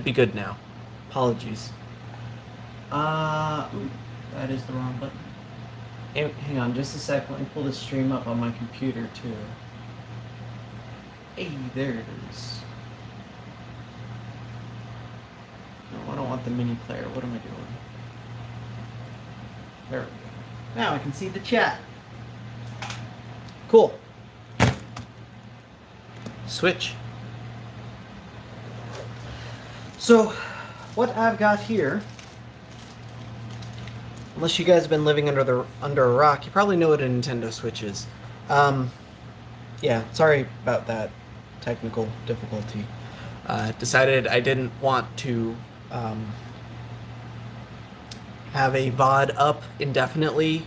be good now. Apologies. Ooh, that is the wrong button. Hang on just a sec. Let me pull this stream up on my computer too. Hey, there it is. No, I don't want the mini player. What am I doing? There we go. Now I can see the chat. Cool. Switch. So, what I've got here, Unless you guys have been living under a rock, you probably know what a Nintendo Switch is. Yeah, sorry about that technical difficulty. Decided I didn't want to have a VOD up indefinitely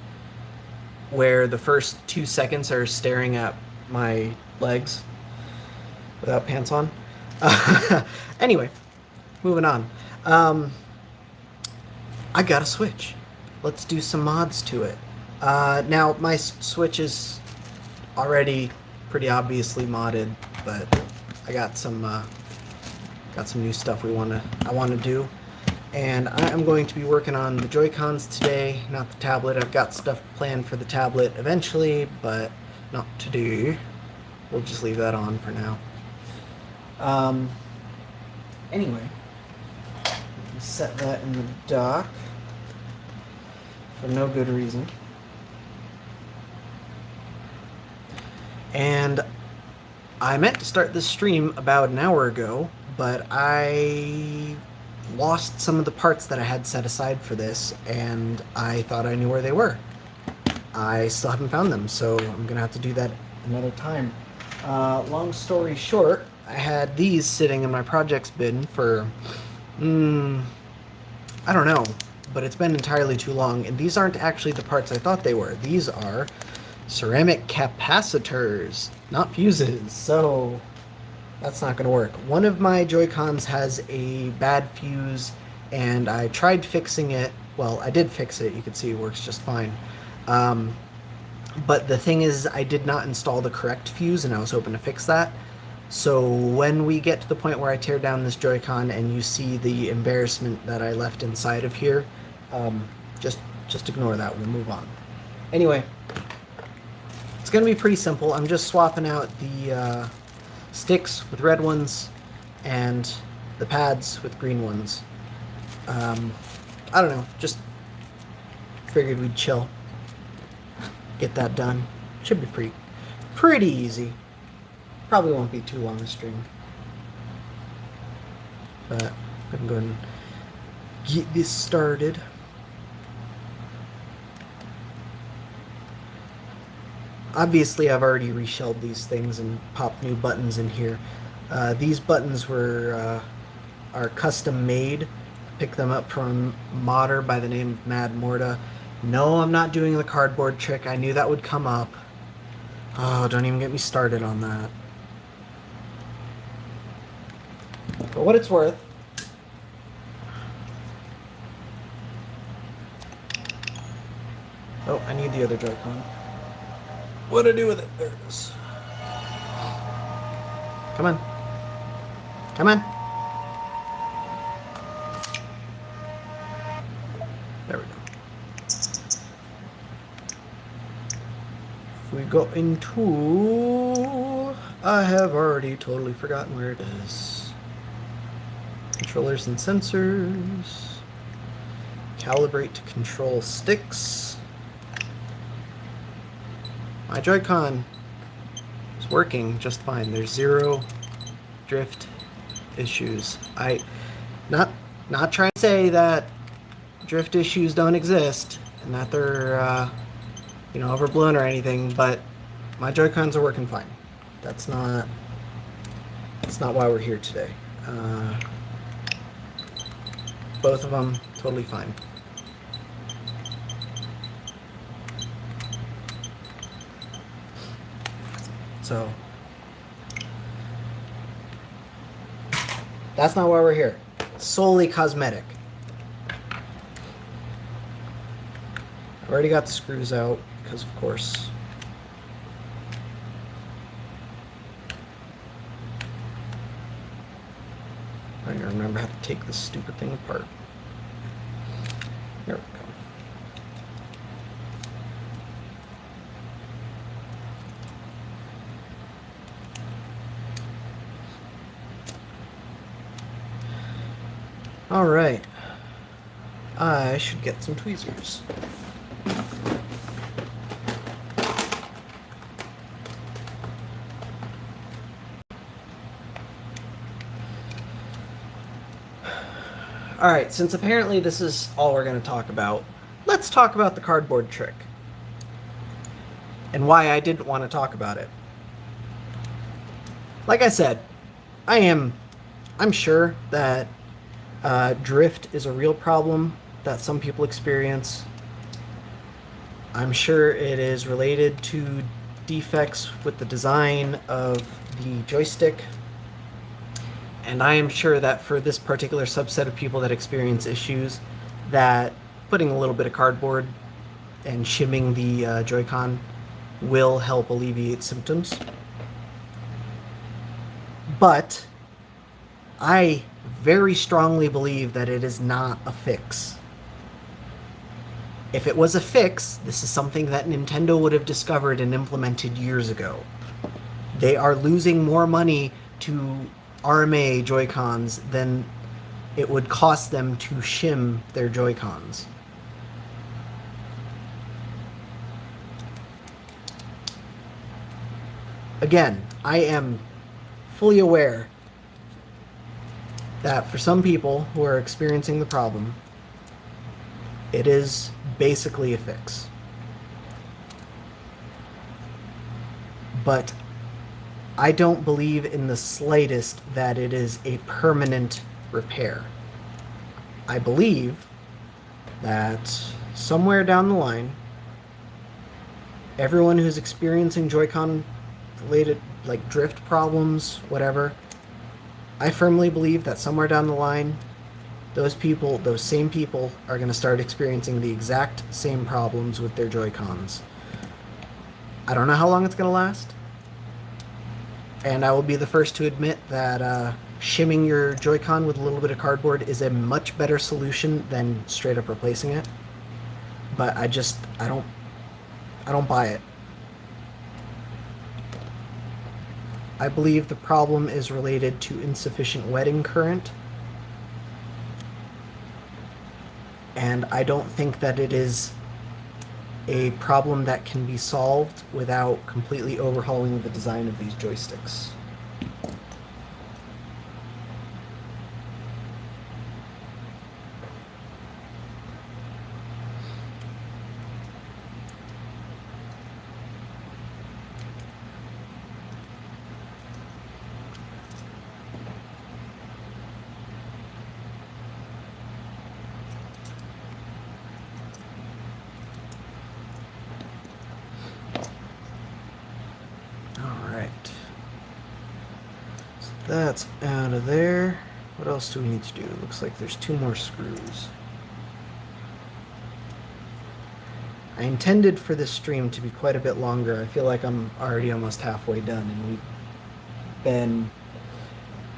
where the first 2 seconds are staring at my legs without pants on. Anyway, moving on. I got a Switch. Let's do some mods to it. Now, my Switch is already pretty obviously modded, but I got some new stuff I want to do. And I'm going to be working on the Joy-Cons today, not the tablet. I've got stuff planned for the tablet eventually, but not today. We'll just leave that on for now. anyway, set that in the dock for no good reason. And I meant to start this stream about an hour ago, but I lost some of the parts that I had set aside for this, and I thought I knew where they were. I still haven't found them, so I'm gonna have to do that another time. Long story short, I had these sitting in my projects bin for, I don't know, but it's been entirely too long, and these aren't actually the parts I thought they were. These are ceramic capacitors, not fuses, so that's not going to work. One of my Joy-Cons has a bad fuse, and I tried fixing it. Well, I did fix it. You can see it works just fine. But the thing is, I did not install the correct fuse, and I was hoping to fix that. So when we get to the point where I tear down this Joy-Con and you see the embarrassment that I left inside of here, just ignore that. We'll move on. Anyway, it's going to be pretty simple. I'm just swapping out the sticks with red ones and the pads with green ones. I don't know, just figured we'd chill, get that done. Should be pretty easy. Probably won't be too long a stream, but I'm gonna go ahead and get this started. Obviously, I've already reshelled these things and popped new buttons in here. These buttons are custom made. Pick them up from a modder by the name of Mad Morta. No, I'm not doing the cardboard trick. I knew that would come up. Oh, don't even get me started on that. For what it's worth, oh, I need the other Joy-Con. What'd I do with it? There it is. Come on. Come on. There we go. If we go into... I have already totally forgotten where it is. Controllers and sensors. Calibrate to control sticks. My Joy-Con is working just fine. There's zero drift issues. Not trying to say that drift issues don't exist and that they're overblown or anything, but my Joy-Cons are working fine. That's not why we're here today. Both of them totally fine. So that's not why we're here. Solely cosmetic. I've already got the screws out because, of course, bring her Gotta remember how to take this stupid thing apart. There we go. All right. I should get some tweezers. All right, since apparently this is all we're going to talk about, let's talk about the cardboard trick and why I didn't want to talk about it. Like I said, I'm sure that drift is a real problem that some people experience. I'm sure it is related to defects with the design of the joystick. And I am sure that for this particular subset of people that experience issues, that putting a little bit of cardboard and shimming the Joy-Con will help alleviate symptoms. But I very strongly believe that it is not a fix. If it was a fix, this is something that Nintendo would have discovered and implemented years ago. They are losing more money to RMA Joy-Cons than it would cost them to shim their Joy-Cons. Again, I am fully aware that for some people who are experiencing the problem, it is basically a fix. But I don't believe in the slightest that it is a permanent repair. I believe that somewhere down the line, everyone who's experiencing Joy-Con related, like drift problems, whatever, I firmly believe that somewhere down the line, those same people are going to start experiencing the exact same problems with their Joy-Cons. I don't know how long it's going to last. And I will be the first to admit that shimming your Joy-Con with a little bit of cardboard is a much better solution than straight up replacing it. But I don't buy it. I believe the problem is related to insufficient wetting current. And I don't think that it is a problem that can be solved without completely overhauling the design of these joysticks. That's out of there. What else do we need to do? It looks like there's 2 more screws. I intended for this stream to be quite a bit longer. I feel like I'm already almost halfway done, and we've been...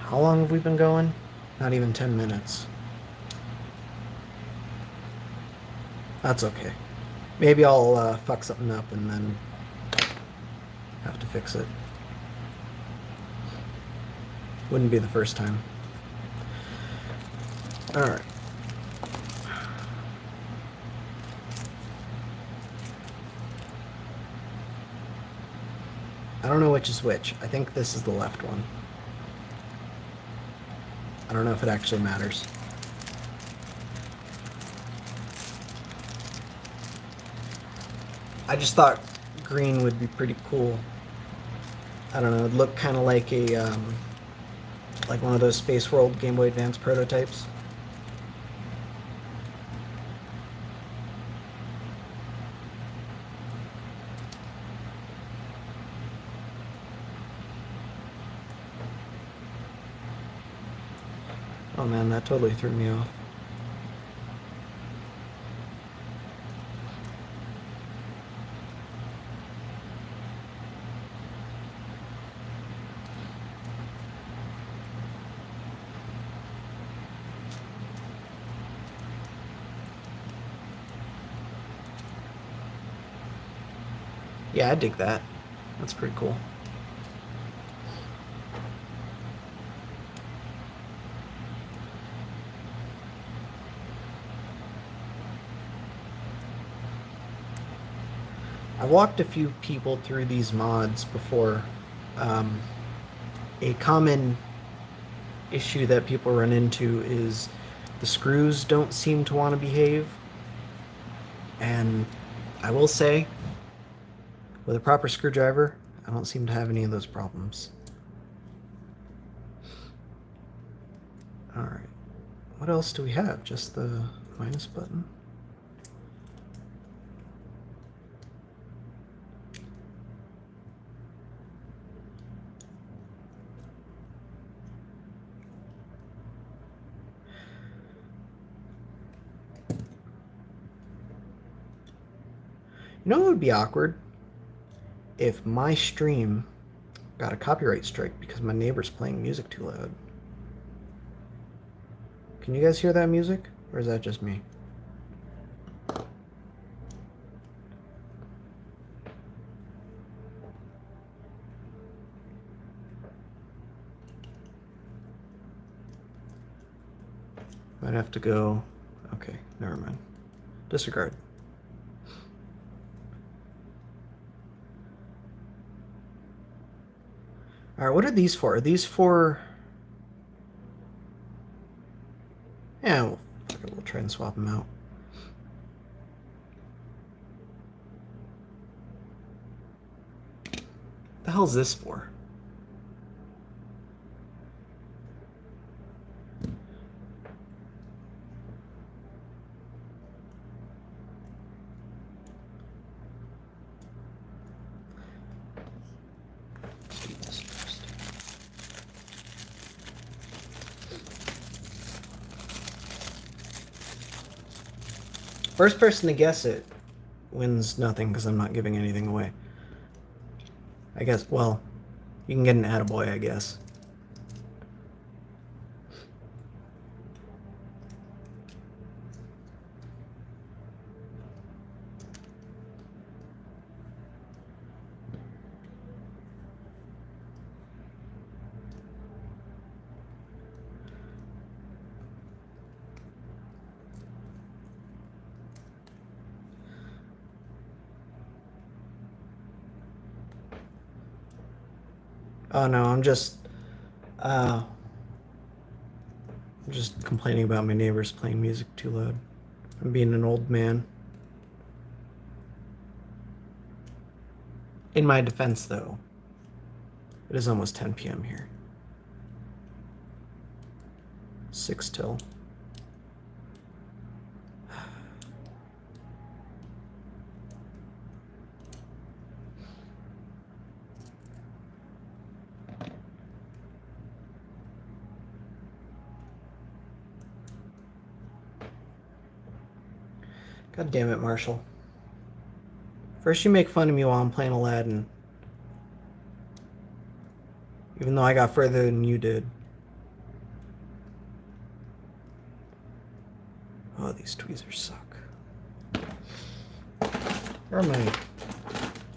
How long have we been going? Not even 10 minutes. That's okay. Maybe I'll fuck something up and then have to fix it. Wouldn't be the first time. Alright. I don't know which is which. I think this is the left one. I don't know if it actually matters. I just thought green would be pretty cool. I don't know, it'd look kind of like a, like one of those Space World Game Boy Advance prototypes. Oh man, that totally threw me off. Yeah, I dig that. That's pretty cool. I walked a few people through these mods before. A common issue that people run into is the screws don't seem to want to behave. And I will say, with a proper screwdriver, I don't seem to have any of those problems. Alright. What else do we have? Just the minus button? You know what would be awkward? If my stream got a copyright strike because my neighbor's playing music too loud. Can you guys hear that music? Or is that just me? Might have to go... Okay, never mind. Disregard. Alright, what are these for? Are these for... Yeah, we'll try and swap them out. The hell's this for? Let's do this first. First person to guess it wins nothing because I'm not giving anything away. I guess, well, you can get an attaboy, I guess. Oh no, I'm just complaining about my neighbors playing music too loud. I'm being an old man. In my defense, though, it is almost 10 p.m. here. 6 till. God damn it, Marshall. First you make fun of me while I'm playing Aladdin. Even though I got further than you did. Oh, these tweezers suck. Where are my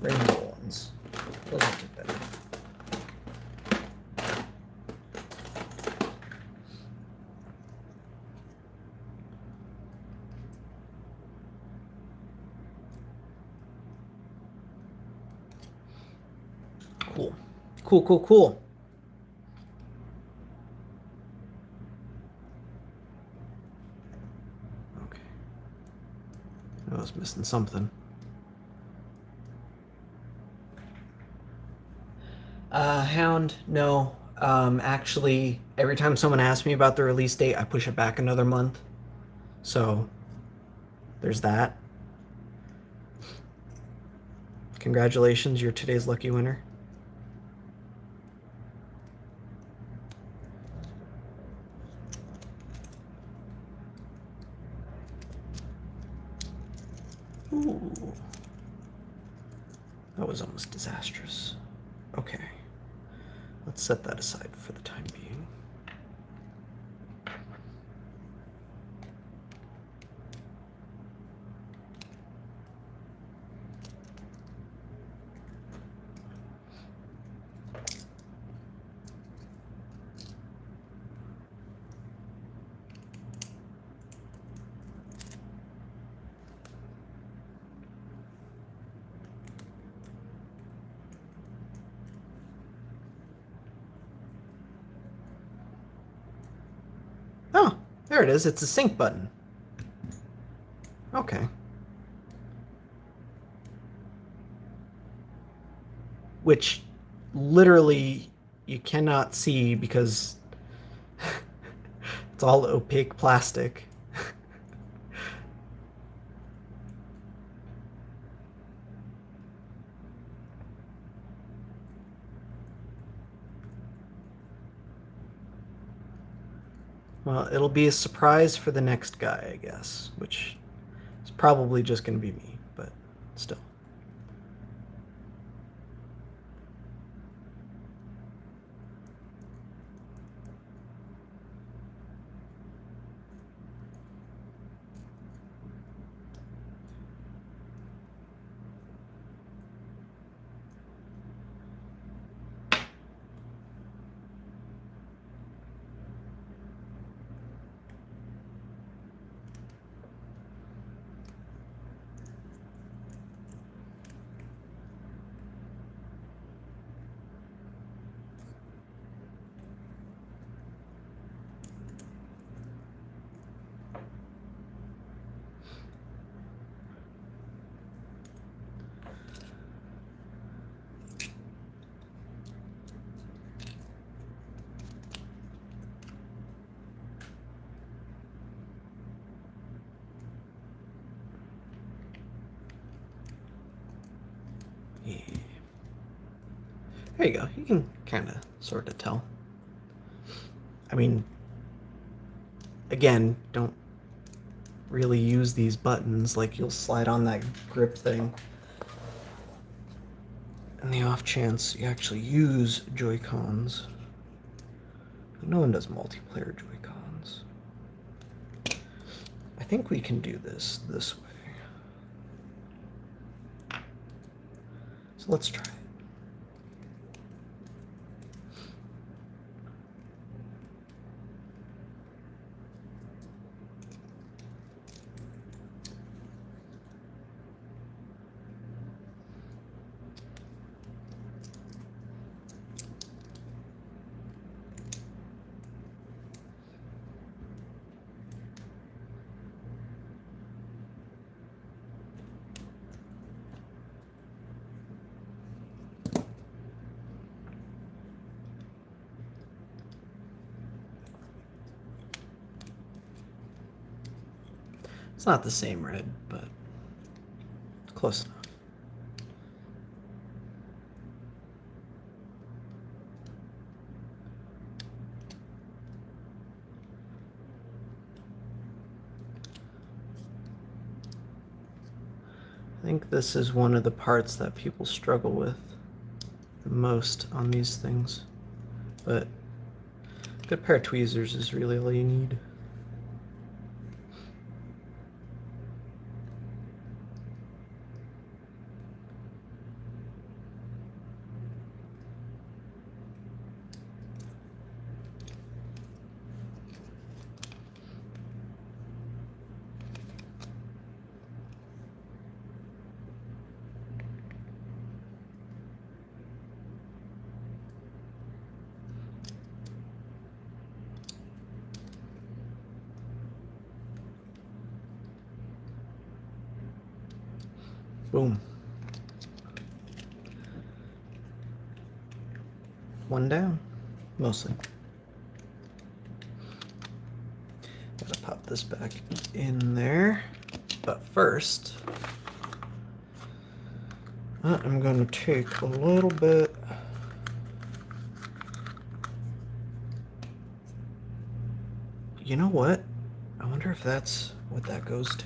rainbow ones? Those will get better. Cool. Cool, cool, cool. Okay. I was missing something. Hound, no. Actually, every time someone asks me about the release date, I push it back another month. So, there's that. Congratulations, you're today's lucky winner. Ooh. That was almost disastrous. Okay. Let's set that aside for the time being. There it is. It's a sync button. Okay. Which literally you cannot see because it's all opaque plastic. Well, it'll be a surprise for the next guy, I guess, which is probably just going to be me, but still. Yeah. There you go. You can kind of sort of tell. I mean, again, don't really use these buttons. Like, you'll slide on that grip thing. In the off chance you actually use Joy-Cons. No one does multiplayer Joy-Cons. I think we can do this way. So let's try it. It's not the same red, but close enough. I think this is one of the parts that people struggle with the most on these things, but a good pair of tweezers is really all you need. Boom. One down, mostly. Gotta pop this back in there. But first, I'm going to take a little bit you know what? I wonder if that's what that goes to.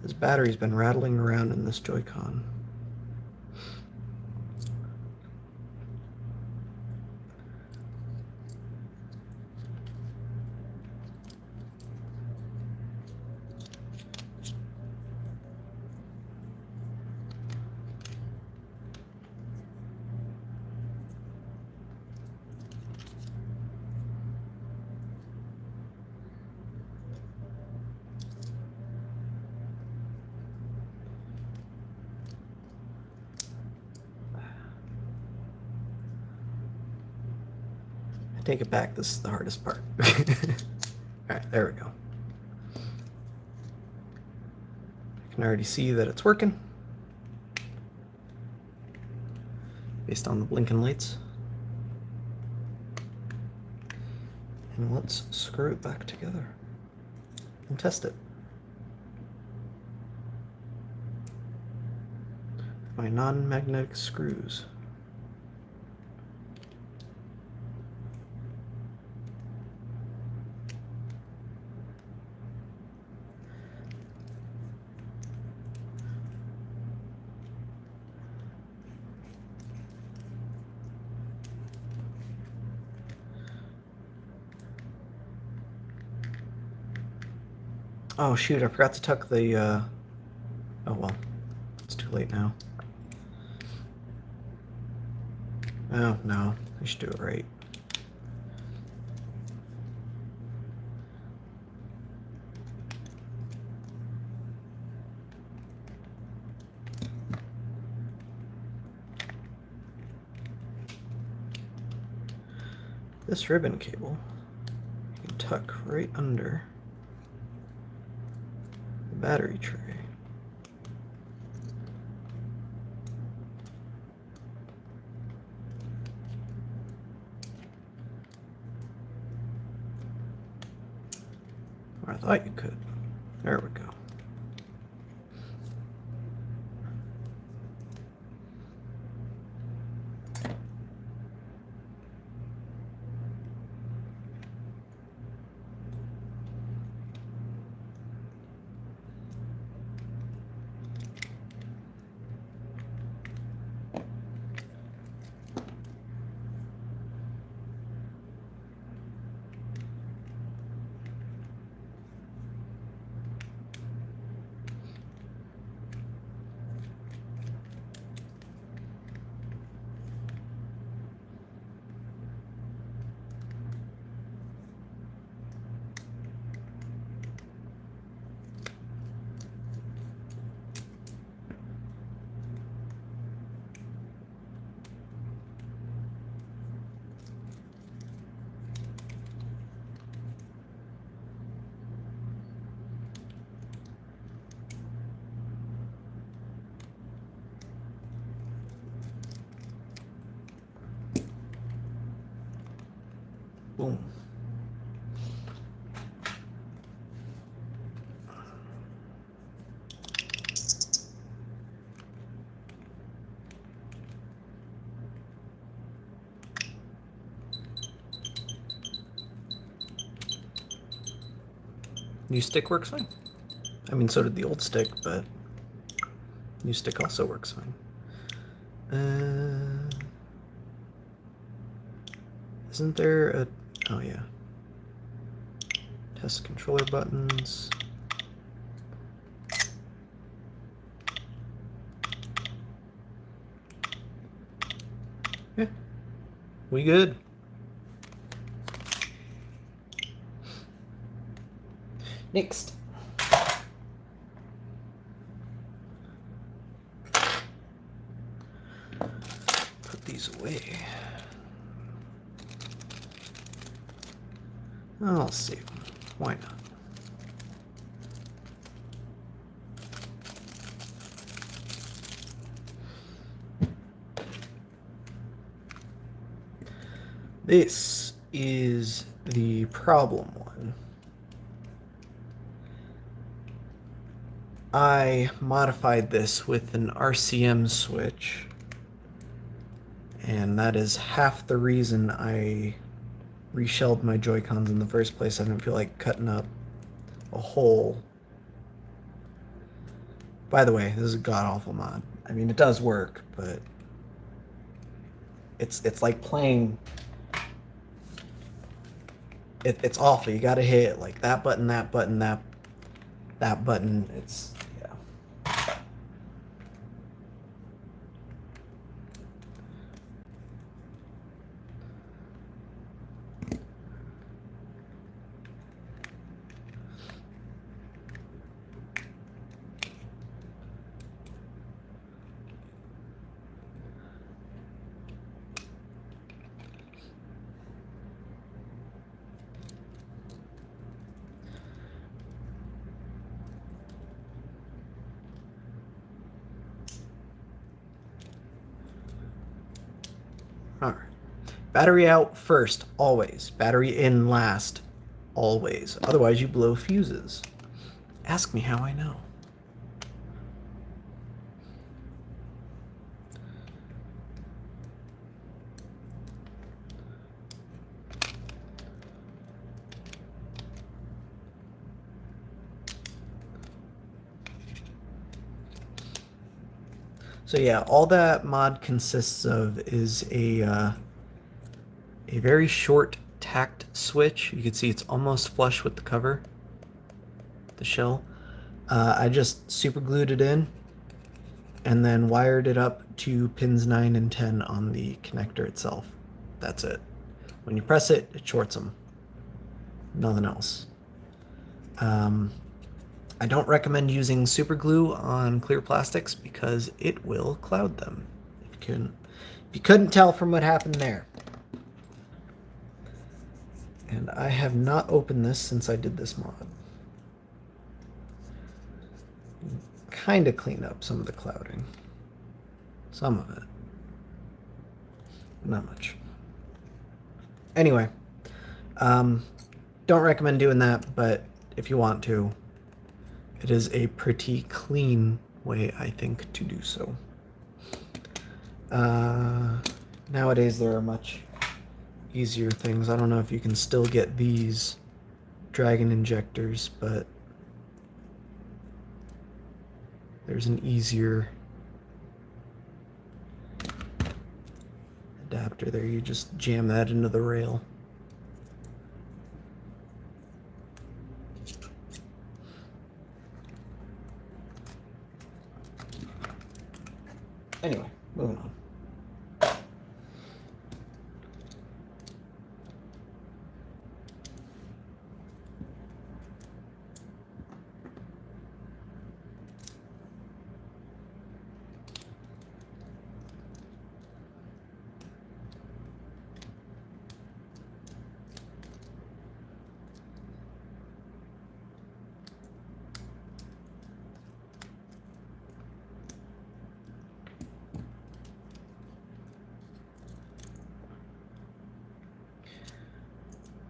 This battery's been rattling around in this Joy-Con. take it back. This is the hardest part. Alright, there we go. I can already see that it's working based on the blinking lights. And let's screw it back together and test it. My non-magnetic screws. Oh shoot, I forgot to tuck the, oh well, it's too late now. Oh no, I should do it right. This ribbon cable you can tuck right under the battery tray. Or I thought you could. There we go. Boom. New stick works fine. I mean, so did the old stick, but new stick also works fine. Isn't there a... Oh, yeah. Test controller buttons. Yeah. We good. Next. Put these away. I'll save them. Why not? This is the problem one. I modified this with an RCM switch, and that is half the reason I reshelled my Joy-Cons in the first place. I didn't feel like cutting up a hole. By the way, this is a god-awful mod. I mean, it does work, but it's like playing... It's awful. You gotta hit like that button, that button, that button. It's... yeah. Battery out first, always. Battery in last, always. Otherwise, you blow fuses. Ask me how I know. So yeah, all that mod consists of is a very short tacked switch. You can see it's almost flush with the cover, the shell. I just super glued it in and then wired it up to pins 9 and 10 on the connector itself. That's it. When you press it, it shorts them. Nothing else. I don't recommend using super glue on clear plastics because it will cloud them. If you couldn't tell from what happened there. And I have not opened this since I did this mod. Kind of clean up some of the clouding. Some of it. Not much. Anyway, don't recommend doing that, but if you want to, it is a pretty clean way, I think, to do so. Nowadays, there are much easier things. I don't know if you can still get these dragon injectors, but there's an easier adapter there. You just jam that into the rail. Anyway, moving on.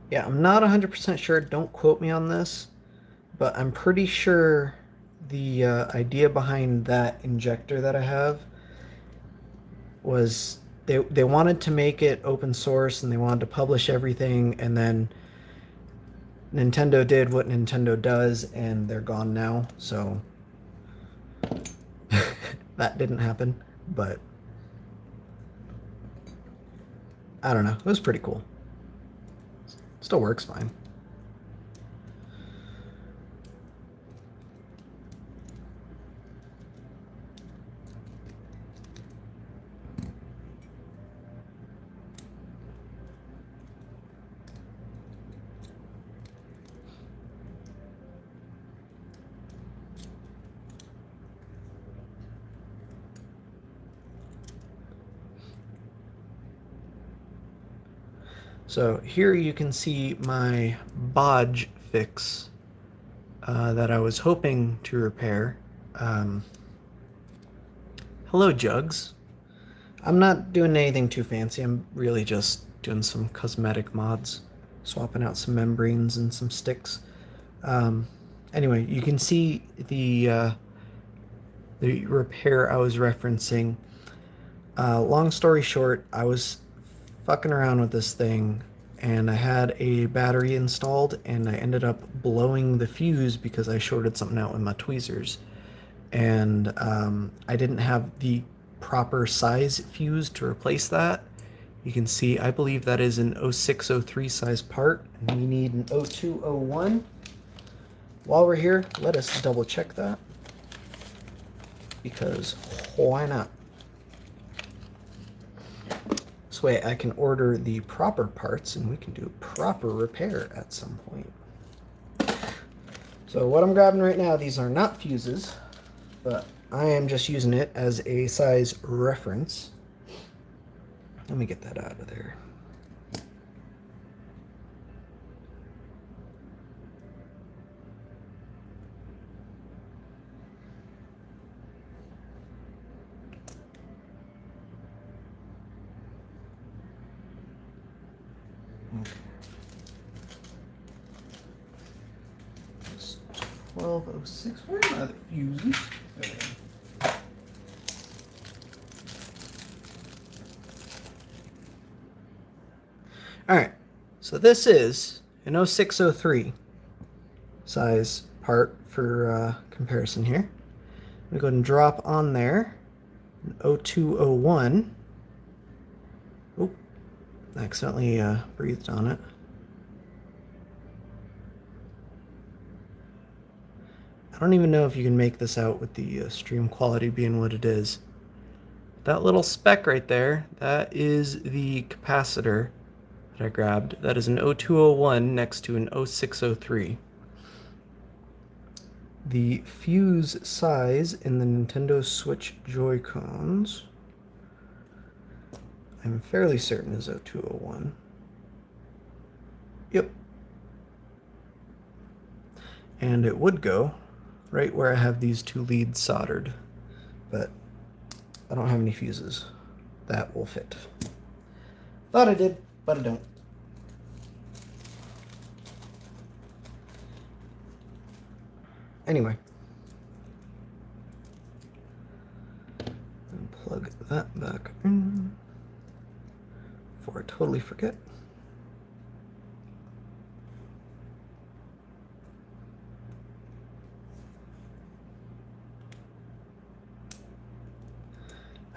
Yeah, I'm not 100% sure, don't quote me on this, but I'm pretty sure the idea behind that injector that I have was they wanted to make it open source and they wanted to publish everything, and then Nintendo did what Nintendo does and they're gone now, so that didn't happen, but I don't know, it was pretty cool. Still works fine. So here you can see my bodge fix that I was hoping to repair. Hello, Jugs. I'm not doing anything too fancy. I'm really just doing some cosmetic mods, swapping out some membranes and some sticks. Anyway, you can see the repair I was referencing. Long story short, I was fucking around with this thing and I had a battery installed and I ended up blowing the fuse because I shorted something out with my tweezers, and I didn't have the proper size fuse to replace that. You can see I believe that is an 0603 size part and we need an 0201. While we're here, let us double check that, because why not? This way I can order the proper parts and we can do a proper repair at some point. So what I'm grabbing right now, these are not fuses, but I am just using it as a size reference. Let me get that out of there. 1206. Where are my other fuses? There they are. Alright, so this is an 0603 size part for comparison here. I'm going to go ahead and drop on there an 0201. Oh, I accidentally breathed on it. I don't even know if you can make this out with the stream quality being what it is. That little speck right there, that is the capacitor that I grabbed. That is an 0201 next to an 0603. The fuse size in the Nintendo Switch Joy-Cons, I'm fairly certain is 0201. Yep. And it would go right where I have these two leads soldered, but I don't have any fuses that will fit. Thought I did, but I don't. Anyway, plug that back in before I totally forget.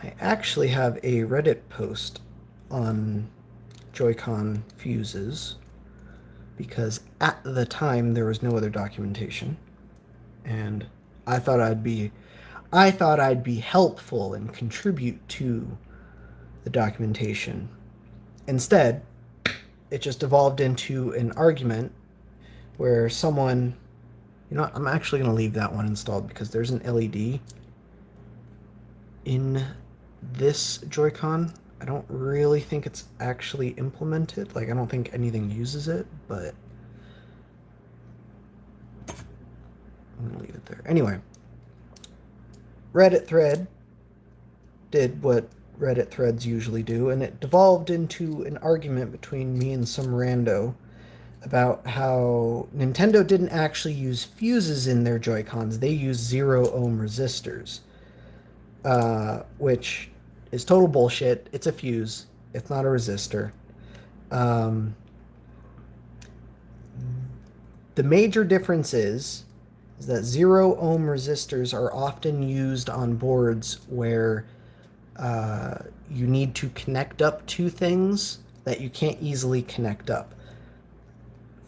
I actually have a Reddit post on Joy-Con fuses because at the time there was no other documentation, and I thought I'd be helpful and contribute to the documentation. Instead, it just evolved into an argument where someone, you know what, I'm actually going to leave that one installed because there's an LED in this Joy-Con. I don't really think it's actually implemented. Like, I don't think anything uses it, but I'm gonna leave it there. Anyway, Reddit thread did what Reddit threads usually do, and it devolved into an argument between me and some rando about how Nintendo didn't actually use fuses in their Joy-Cons. They use 0 ohm resistors, which is total bullshit. It's a fuse. It's not a resistor. The major difference is that 0 ohm resistors are often used on boards where you need to connect up two things that you can't easily connect up.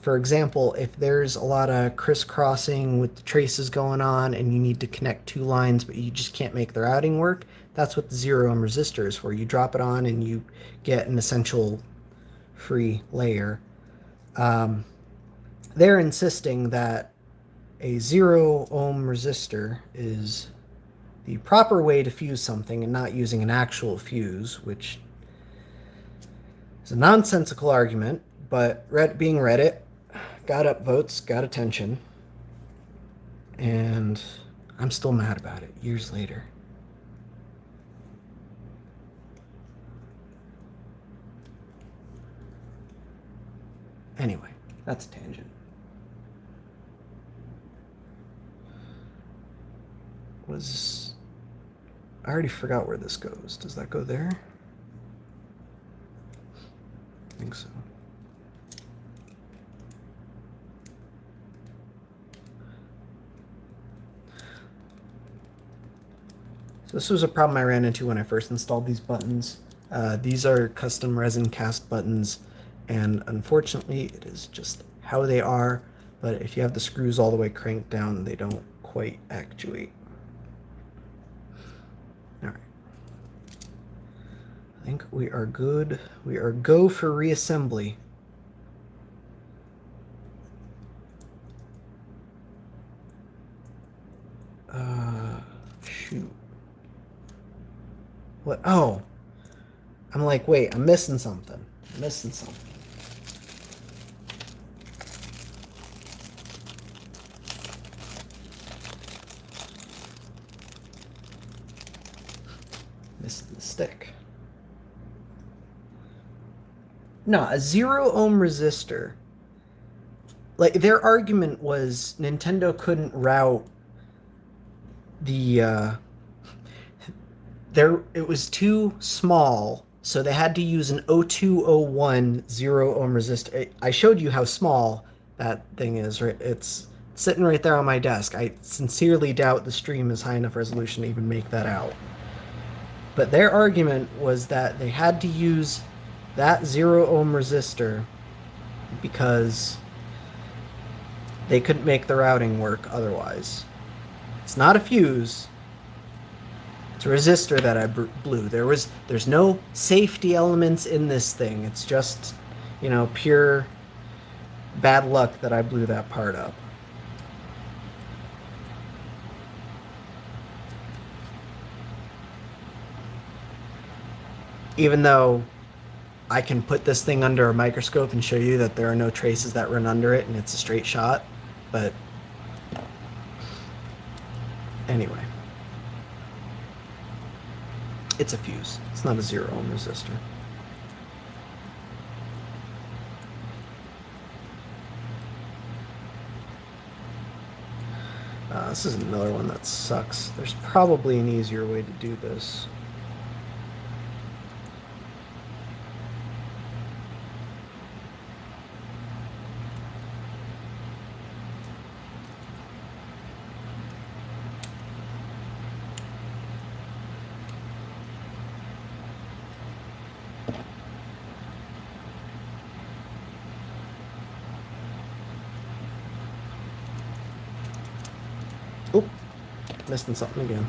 For example, if there's a lot of crisscrossing with the traces going on and you need to connect two lines but you just can't make the routing work, that's what the 0 ohm resistor is for. You drop it on and you get an essential free layer. They're insisting that a 0 ohm resistor is the proper way to fuse something and not using an actual fuse, which is a nonsensical argument, but being Reddit, got upvotes, got attention, and I'm still mad about it years later. Anyway, that's a tangent. I already forgot where this goes. Does that go there? I think so. So this was a problem I ran into when I first installed these buttons. These are custom resin cast buttons, and unfortunately it is just how they are, but if you have the screws all the way cranked down, they don't quite actuate. Alright. I think we are good. We are go for reassembly. Shoot. What? Oh. I'm like, wait, I'm missing something. I'm missing something. Missing the stick. No, a 0 ohm resistor. Like, their argument was Nintendo couldn't route the it was too small, so they had to use an 0201 0 ohm resistor. I showed you how small that thing is, right? It's sitting right there on my desk. I sincerely doubt the stream is high enough resolution to even make that out. But their argument was that they had to use that 0 ohm resistor because they couldn't make the routing work otherwise. It's not a fuse. It's a resistor that I blew. There's no safety elements in this thing. It's just, pure bad luck that I blew that part up. Even though I can put this thing under a microscope and show you that there are no traces that run under it and it's a straight shot, but anyway. It's a fuse. It's not a 0 ohm resistor. This is another one that sucks. There's probably an easier way to do this. Oop, missing something again.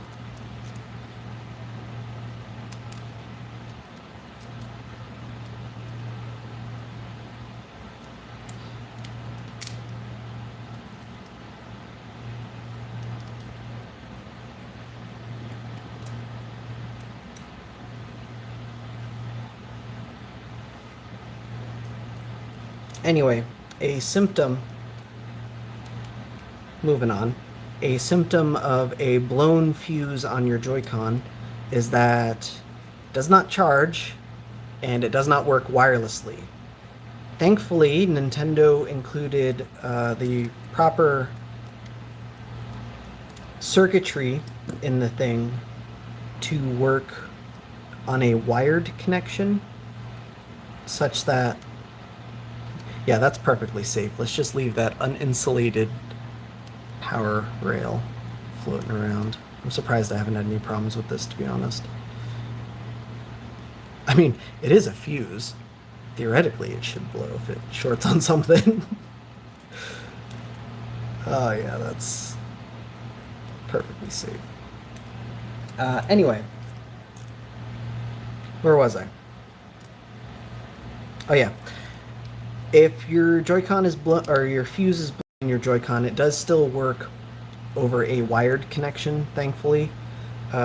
Anyway, moving on, a symptom of a blown fuse on your Joy-Con is that it does not charge and it does not work wirelessly. Thankfully, Nintendo included the proper circuitry in the thing to work on a wired connection such that, yeah, that's perfectly safe. Let's just leave that uninsulated power rail floating around. I'm surprised I haven't had any problems with this, to be honest. I mean, it is a fuse. Theoretically, it should blow if it shorts on something. Oh, yeah, that's perfectly safe. Anyway, where was I? Oh, yeah. If your Joy-Con is blown, or your fuse is blowing your Joy-Con, it does still work over a wired connection, thankfully.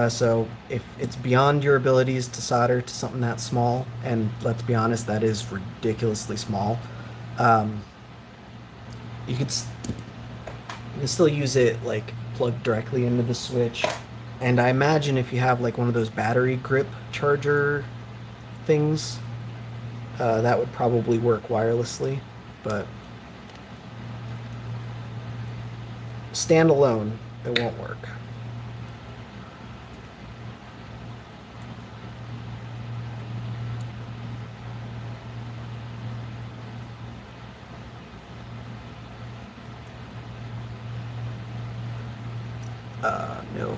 So if it's beyond your abilities to solder to something that small, and let's be honest, that is ridiculously small, you can still use it like plugged directly into the switch. And I imagine if you have like one of those battery grip charger things, that would probably work wirelessly, but standalone, it won't work. No.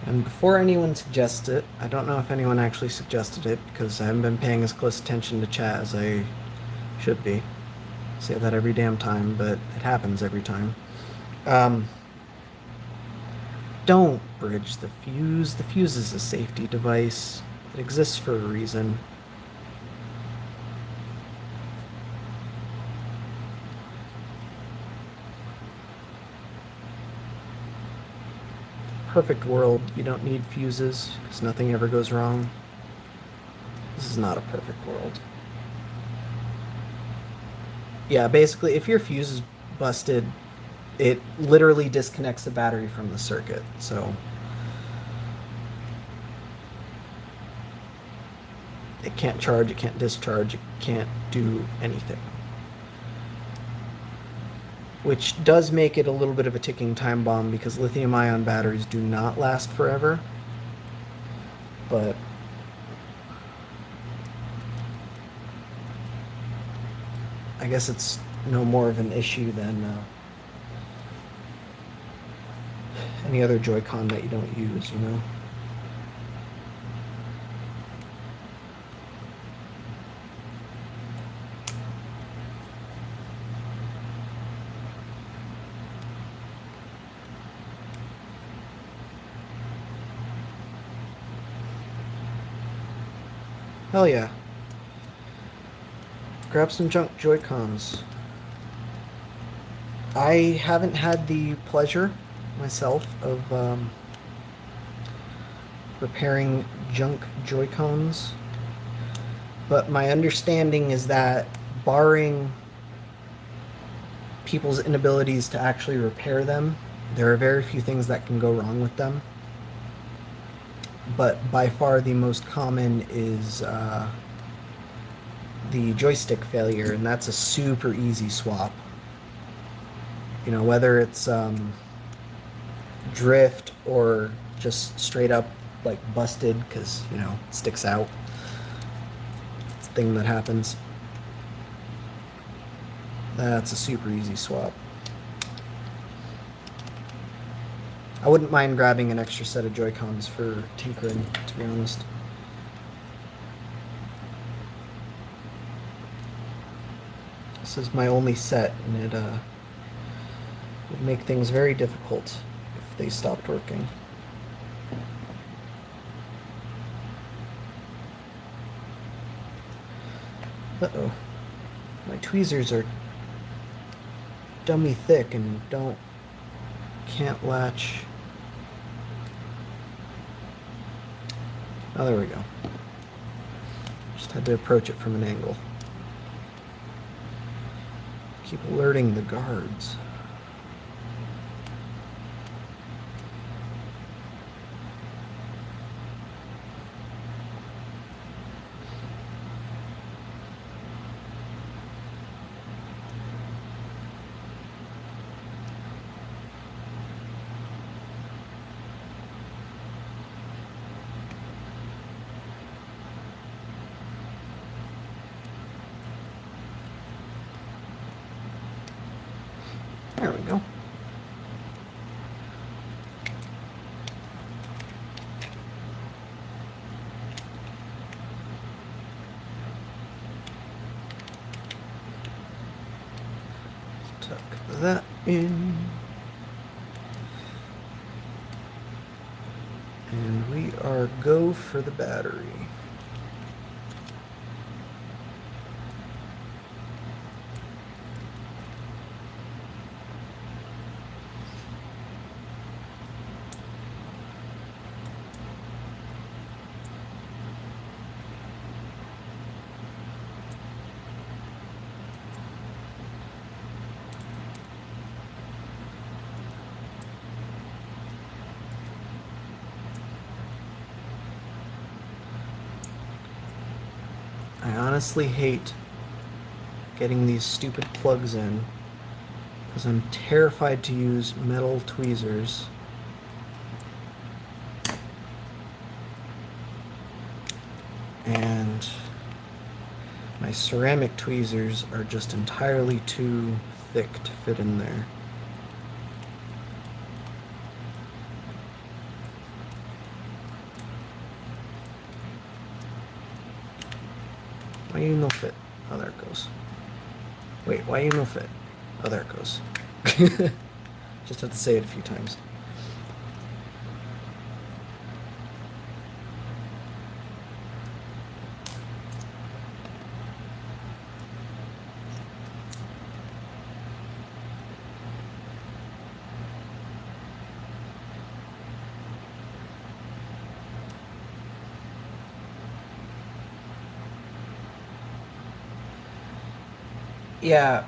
And before anyone suggests it, I don't know if anyone actually suggested it because I haven't been paying as close attention to chat as I should be. I say that every damn time, but it happens every time. Don't bridge the fuse. The fuse is a safety device. It exists for a reason. Perfect world, you don't need fuses because nothing ever goes wrong. This is not a perfect world. Yeah, basically, if your fuse is busted, It literally disconnects the battery from the circuit, so it can't charge, it can't discharge, it can't do anything. Which does make it a little bit of a ticking time bomb because lithium-ion batteries do not last forever. But I guess it's no more of an issue than any other Joy-Con that you don't use, you know? Hell yeah. Grab some junk Joy-Cons. I haven't had the pleasure myself of repairing junk Joy-Cons, but my understanding is that barring people's inabilities to actually repair them, there are very few things that can go wrong with them. But by far the most common is the joystick failure, and that's a super easy swap. You know, whether it's drift or just straight up like busted because, you know, it sticks out. It's a thing that happens. That's a super easy swap. I wouldn't mind grabbing an extra set of Joy-Cons for tinkering, to be honest. This is my only set, and it would make things very difficult if they stopped working. Uh-oh. My tweezers are dummy thick and can't latch. Oh, there we go. Just had to approach it from an angle. Keep alerting the guards. There we go. Tuck that in. And we are go for the battery. I honestly hate getting these stupid plugs in because I'm terrified to use metal tweezers. And my ceramic tweezers are just entirely too thick to fit in there. Why you no fit? Oh, there it goes. Wait, why you no fit? Oh, there it goes. Just have to say it a few times. Yeah,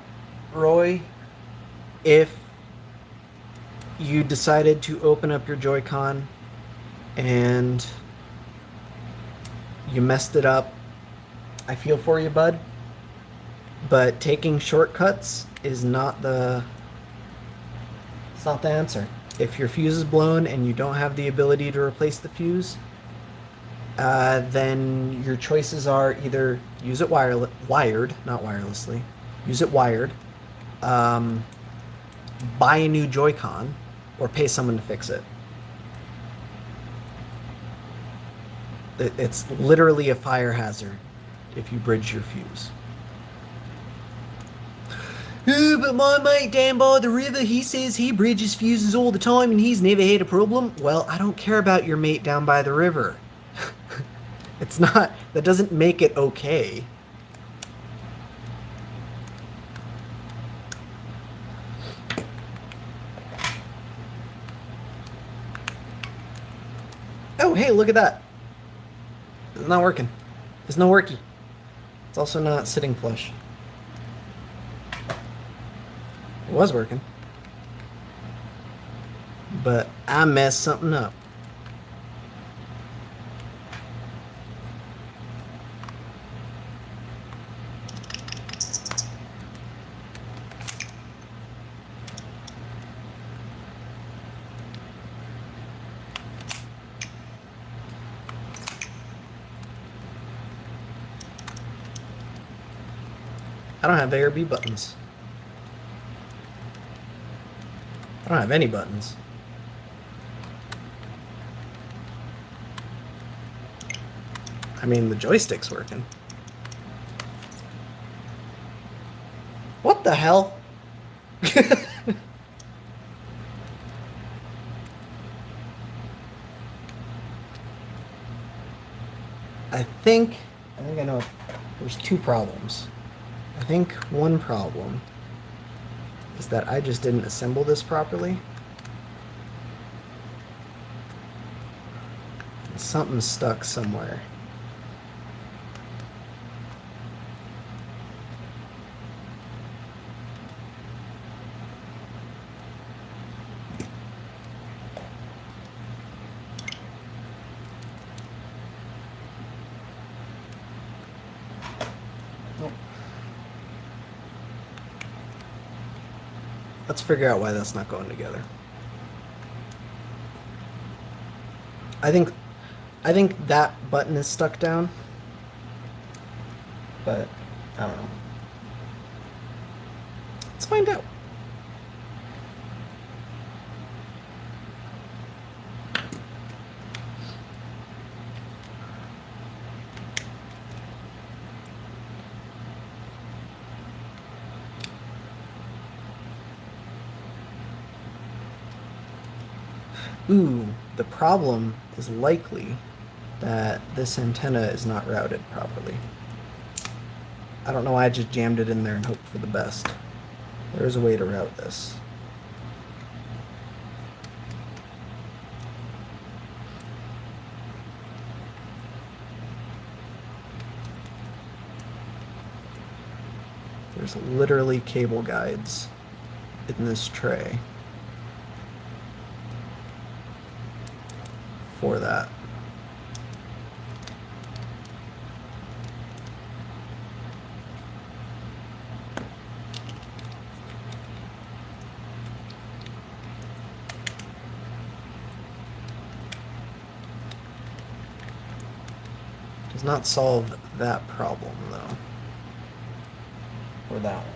Roy, if you decided to open up your Joy-Con and you messed it up. I feel for you, bud. But taking shortcuts is not the answer. If your fuse is blown and you don't have the ability to replace the fuse, then your choices are either use it wired, not wirelessly, use it wired, buy a new Joy-Con, or pay someone to fix it. It's literally a fire hazard if you bridge your fuse. But my mate down by the river, he says he bridges fuses all the time and he's never had a problem. Well, I don't care about your mate down by the river. It's not, that doesn't make it okay. Oh, hey, look at that. It's not working. It's not worky. It's also not sitting flush. It was working. But I messed something up. I don't have A or B buttons. I don't have any buttons. I mean, the joystick's working. What the hell? I think I know there's two problems. I think one problem is that I just didn't assemble this properly. Something's stuck somewhere. Let's figure out why that's not going together. I think that button is stuck down, but I don't know. Let's find out. Ooh, the problem is likely that this antenna is not routed properly. I don't know why I just jammed it in there and hoped for the best. There is a way to route this. There's literally cable guides in this tray for that. Does not solve that problem though. Or that one.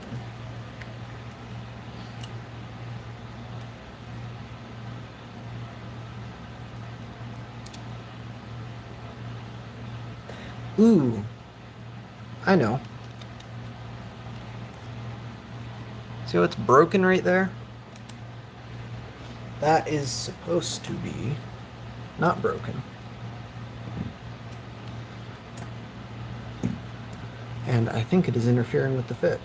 Ooh, I know. See what's broken right there? That is supposed to be not broken. And I think it is interfering with the fit.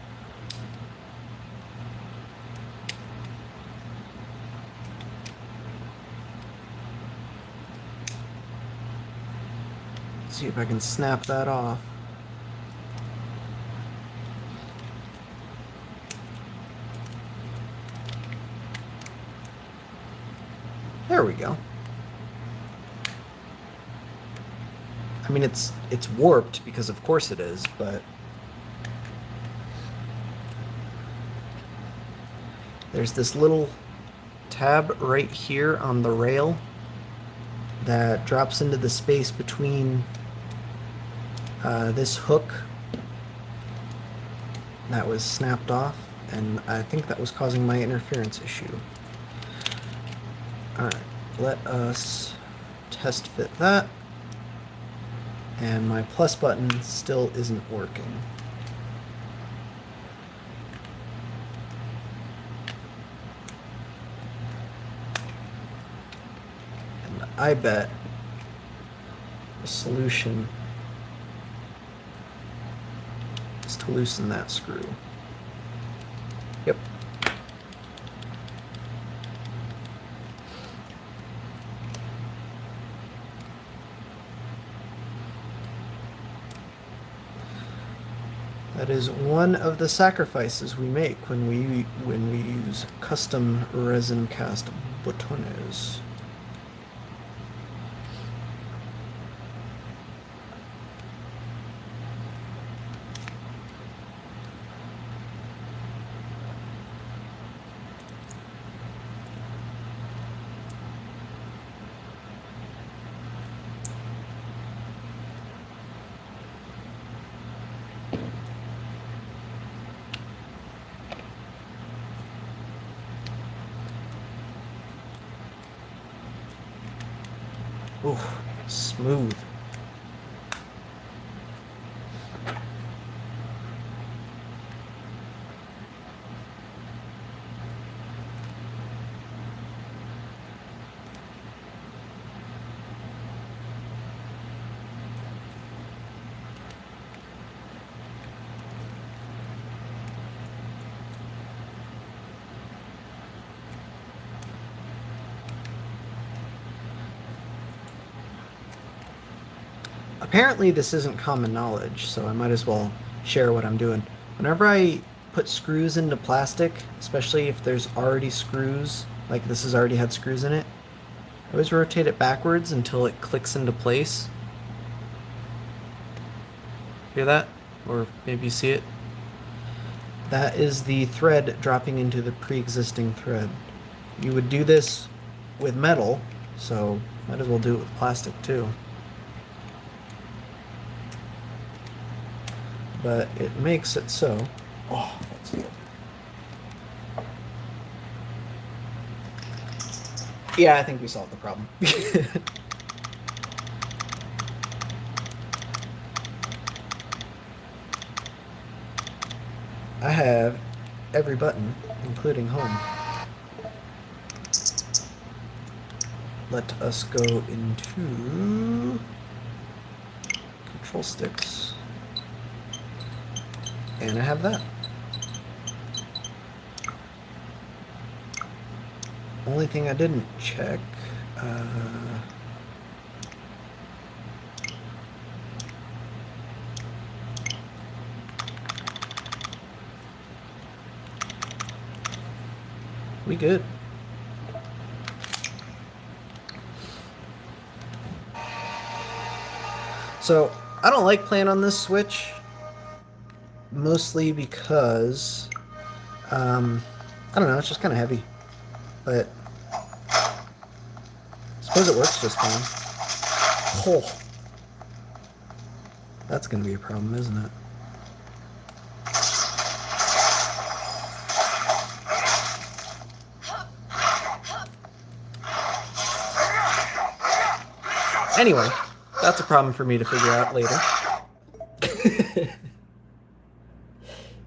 See if I can snap that off. There we go. I mean, it's warped because of course it is, but there's this little tab right here on the rail that drops into the space between this hook that was snapped off, and I think that was causing my interference issue. Alright, let us test fit that. And my plus button still isn't working. And I bet the solution is to loosen that screw. Yep. That is one of the sacrifices we make when we use custom resin cast botones. Ooh, smooth. Apparently this isn't common knowledge, so I might as well share what I'm doing. Whenever I put screws into plastic, especially if there's already screws, like this has already had screws in it, I always rotate it backwards until it clicks into place. Hear that? Or maybe you see it? That is the thread dropping into the pre-existing thread. You would do this with metal, so might as well do it with plastic too. But it makes it so. Oh, that's good. Yeah, I think we solved the problem. I have every button, including home. Let us go into control sticks. And I have that. Only thing I didn't check, we good. So I don't like playing on this Switch, mostly because I don't know, it's just kind of heavy, but I suppose it works just fine. Oh, that's gonna be a problem, isn't it? Anyway, that's a problem for me to figure out later.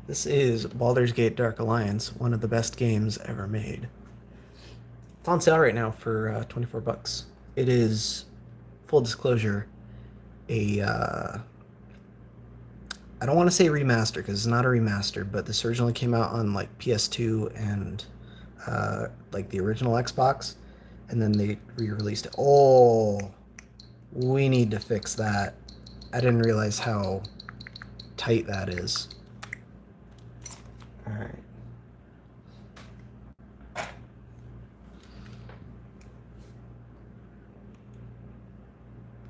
This is Baldur's Gate Dark Alliance, one of the best games ever made. It's on sale right now for 24 bucks. It is, full disclosure, a I don't want to say remaster because it's not a remaster, but this originally came out on like PS2 and like the original Xbox, and then they re-released it. Oh, we need to fix that. I didn't realize how tight that is. All right.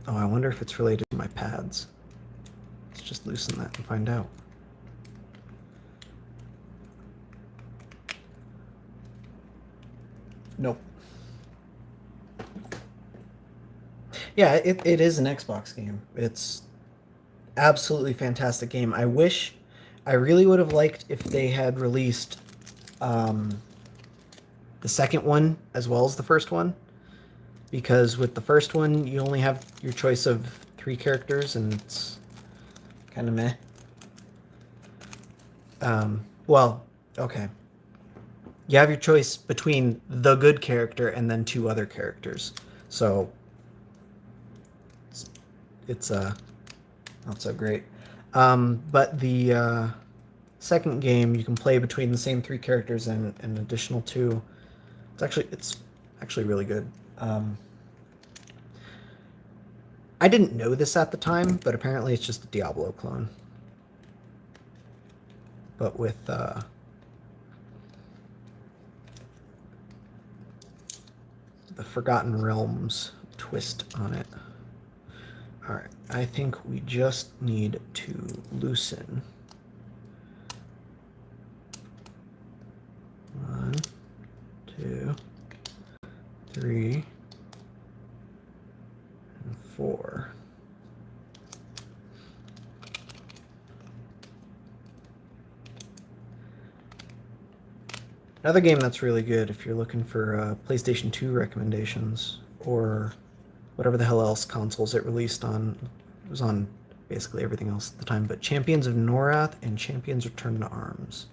Oh, I wonder if it's related to my pads. Let's just loosen that and find out. Nope. Yeah, it is an Xbox game. It's absolutely fantastic game. I really would have liked if they had released the second one as well as the first one, because with the first one you only have your choice of 3 characters and it's kind of meh. Well, okay. You have your choice between the good character and then 2 other characters. So it's not so great. But the second game, you can play between the same 3 characters and an additional 2. It's actually really good. I didn't know this at the time, but apparently it's just a Diablo clone. But with the Forgotten Realms twist on it. Alright, I think we just need to loosen 1, 2, 3, and 4. Another game that's really good if you're looking for PlayStation 2 recommendations, or whatever the hell else consoles it released on. It was on basically everything else at the time, but Champions of Norath and Champions Return to Arms.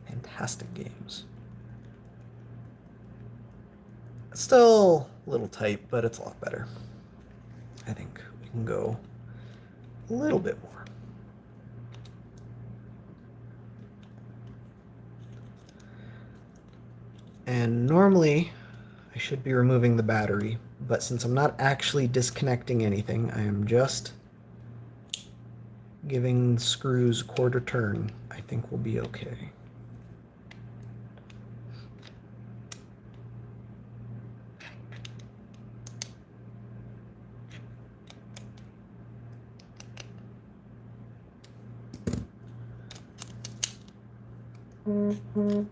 Fantastic games. It's still a little tight, but it's a lot better. I think we can go a little bit more. And normally I should be removing the battery, but since I'm not actually disconnecting anything, I am just giving screws a quarter turn. I think we'll be okay. Mm-hmm.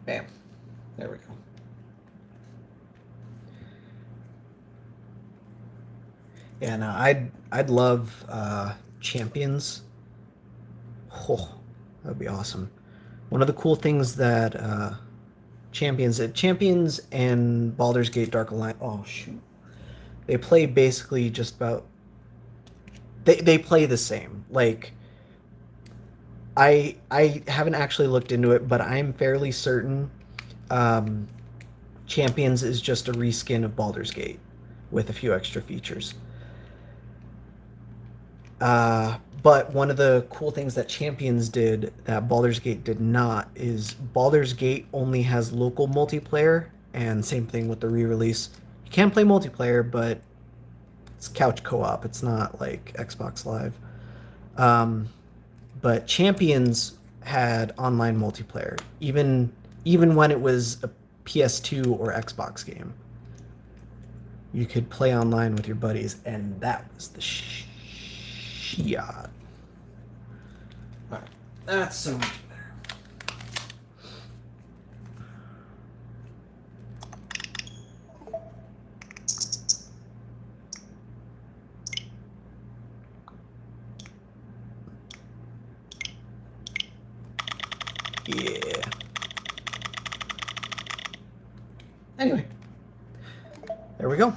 Bam. There we go. Yeah, no, I'd love Champions. Oh, that'd be awesome. One of the cool things that Champions and Baldur's Gate Dark Alliance. Oh shoot, they play basically just about. They play the same. Like, I haven't actually looked into it, but I'm fairly certain Champions is just a reskin of Baldur's Gate with a few extra features. But one of the cool things that Champions did that Baldur's Gate did not is Baldur's Gate only has local multiplayer, and same thing with the re-release. You can play multiplayer, but it's couch co-op. It's not like Xbox Live. But Champions had online multiplayer, even when it was a PS2 or Xbox game. You could play online with your buddies, and that was the shit. Alright, that's so much better. Yeah. Anyway, there we go.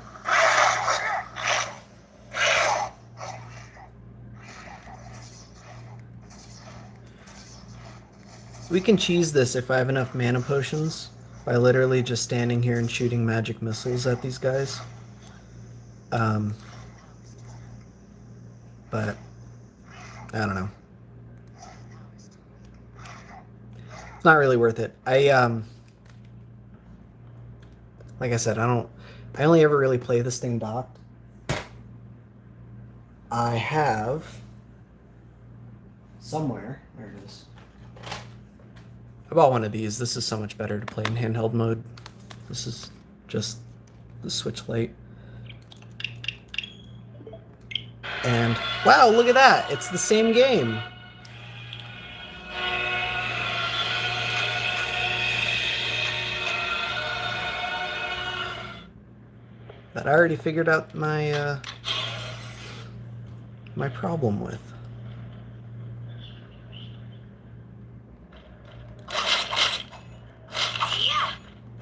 We can cheese this if I have enough mana potions by literally just standing here and shooting magic missiles at these guys. But I don't know. It's not really worth it. Like I said, I only ever really play this thing docked. I have somewhere, where it is. I bought one of these. This is so much better to play in handheld mode. This is just the Switch Lite. And wow, look at that! It's the same game. That I already figured out my my problem with.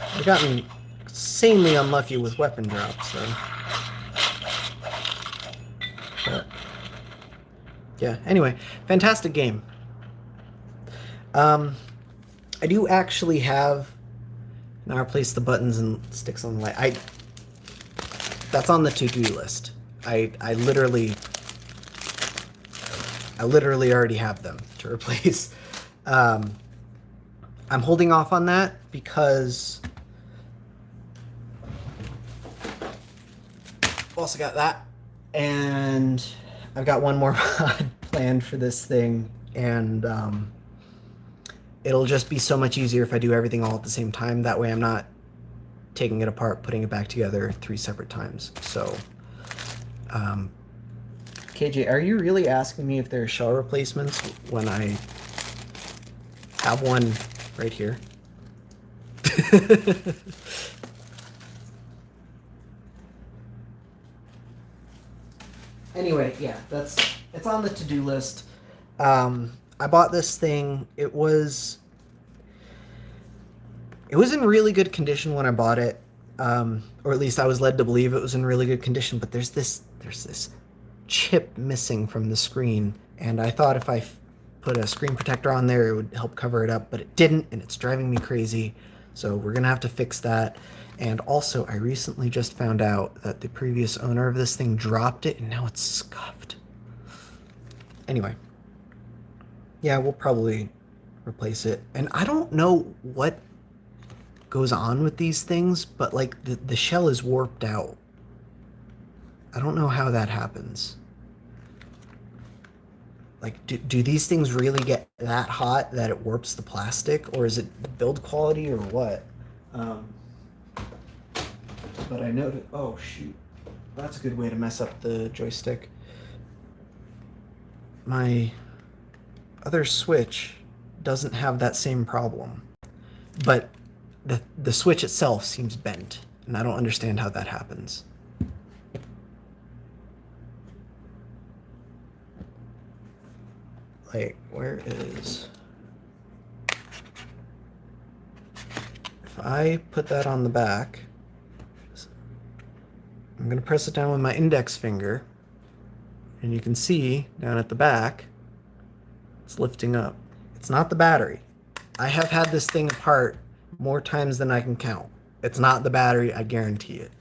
I've gotten insanely unlucky with weapon drops, though. But, yeah, anyway, fantastic game. I do actually have... Now replace the buttons and sticks on the light. That's on the to-do list. I literally already have them to replace. I'm holding off on that because I've also got that, and I've got one more mod planned for this thing, and it'll just be so much easier if I do everything all at the same time. That way I'm not taking it apart, putting it back together 3 separate times. So, KJ, are you really asking me if there are shell replacements when I have one right here? Anyway, yeah, it's on the to-do list. I bought this thing. It was in really good condition when I bought it, or at least I was led to believe it was in really good condition. But there's this chip missing from the screen, and I thought if I put a screen protector on there, it would help cover it up, but it didn't, and it's driving me crazy. So we're gonna have to fix that. And also, I recently just found out that the previous owner of this thing dropped it, and now it's scuffed. Anyway, yeah, we'll probably replace it. And I don't know what goes on with these things, but like the shell is warped out. I don't know how that happens. Like, do these things really get that hot that it warps the plastic, or is it build quality, or what? But I noticed, oh shoot, that's a good way to mess up the joystick. My other Switch doesn't have that same problem, but the Switch itself seems bent, and I don't understand how that happens. Like, where is... If I put that on the back, I'm going to press it down with my index finger, and you can see down at the back, it's lifting up. It's not the battery. I have had this thing apart more times than I can count. It's not the battery, I guarantee it.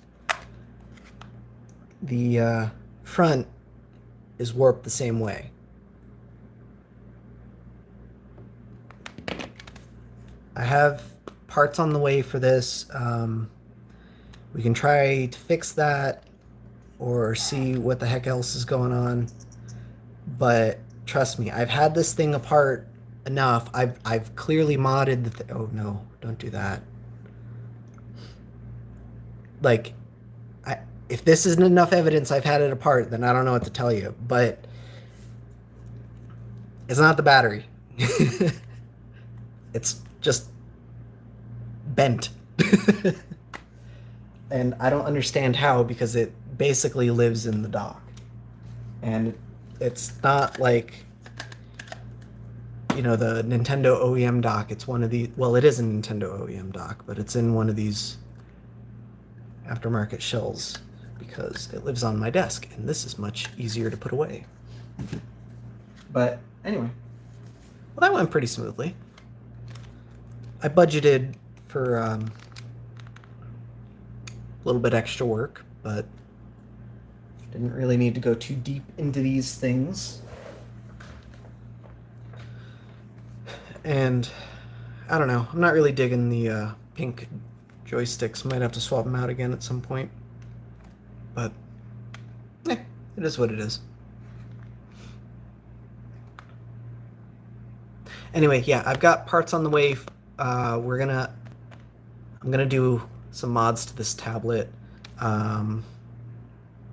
The front is warped the same way. I have parts on the way for this. We can try to fix that or see what the heck else is going on. But trust me, I've had this thing apart enough. I've clearly modded the oh no, don't do that. Like, if this isn't enough evidence I've had it apart, then I don't know what to tell you. But it's not the battery. It's just bent. And I don't understand how, because it basically lives in the dock. And it's not like, you know, the Nintendo OEM dock. It's one of the, well, it is a Nintendo OEM dock, but it's in one of these aftermarket shells because it lives on my desk, and this is much easier to put away. But anyway, well, that went pretty smoothly. I budgeted for a little bit extra work, but didn't really need to go too deep into these things. And I don't know, I'm not really digging the pink joysticks. Might have to swap them out again at some point. But it is what it is. Anyway, yeah, I've got parts on the way. I'm gonna do some mods to this tablet, um,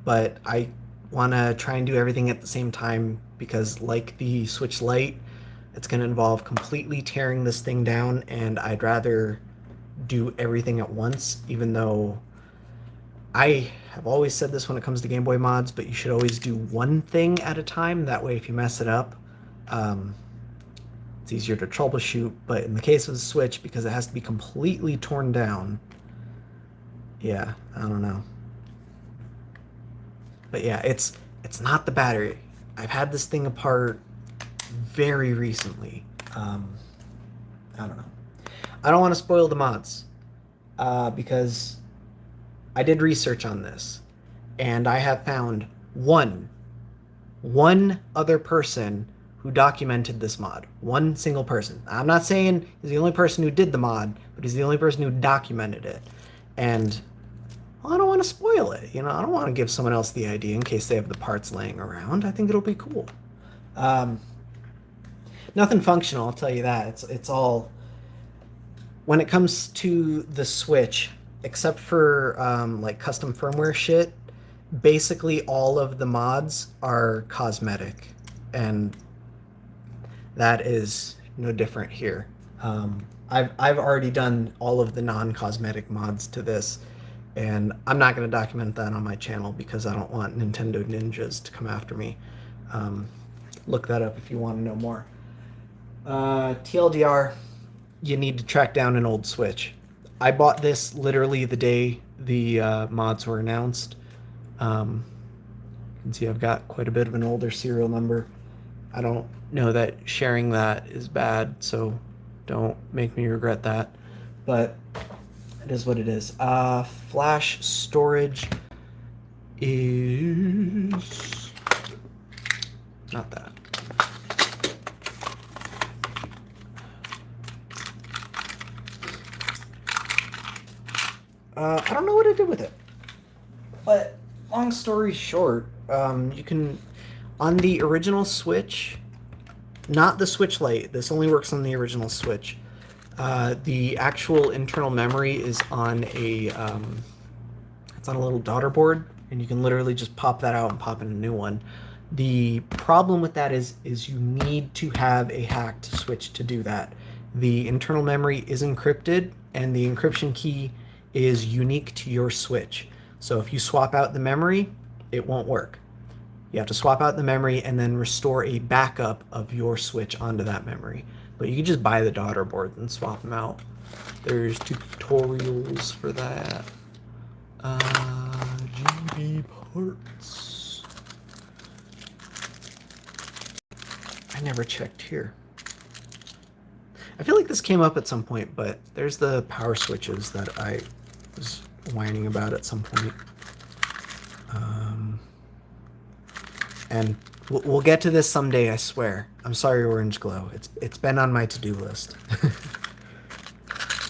but I want to try and do everything at the same time because, like the Switch Lite, it's gonna involve completely tearing this thing down, and I'd rather do everything at once, even though I have always said this when it comes to Game Boy mods, but you should always do one thing at a time. That way, if you mess it up, um, it's easier to troubleshoot. But in the case of the Switch, because it has to be completely torn down, yeah, I don't know. But yeah, it's not the battery. I've had this thing apart very recently. I don't know. I don't want to spoil the mods because I did research on this, and I have found one other person who documented this mod. One single person. I'm not saying he's the only person who did the mod, but he's the only person who documented it. And well, I don't want to spoil it. You know, I don't want to give someone else the idea in case they have the parts laying around. I think it'll be cool. Um, Nothing functional, I'll tell you that. It's all when it comes to the Switch, except for like custom firmware shit. Basically, all of the mods are cosmetic, and that is no different here. I've already done all of the non-cosmetic mods to this, and I'm not going to document that on my channel because I don't want Nintendo ninjas to come after me. Look that up if you want to know more. TLDR, you need to track down an old Switch. I bought this literally the day the mods were announced. You can see I've got quite a bit of an older serial number. I don't know that sharing that is bad, so don't make me regret that. But it is what it is. Flash storage is not that. I don't know what I did with it. But long story short, you can, on the original Switch, not the Switch Lite, this only works on the original Switch. The actual internal memory is on it's on a little daughter board, and you can literally just pop that out and pop in a new one. The problem with that is you need to have a hacked Switch to do that. The internal memory is encrypted, and the encryption key is unique to your Switch. So if you swap out the memory, it won't work. You have to swap out the memory and then restore a backup of your Switch onto that memory. But you can just buy the daughter board and swap them out. There's tutorials for that. GB parts. I never checked here. I feel like this came up at some point, but there's the power switches that I was whining about at some point. And we'll get to this someday, I swear. I'm sorry, Orange Glow. It's been on my to-do list.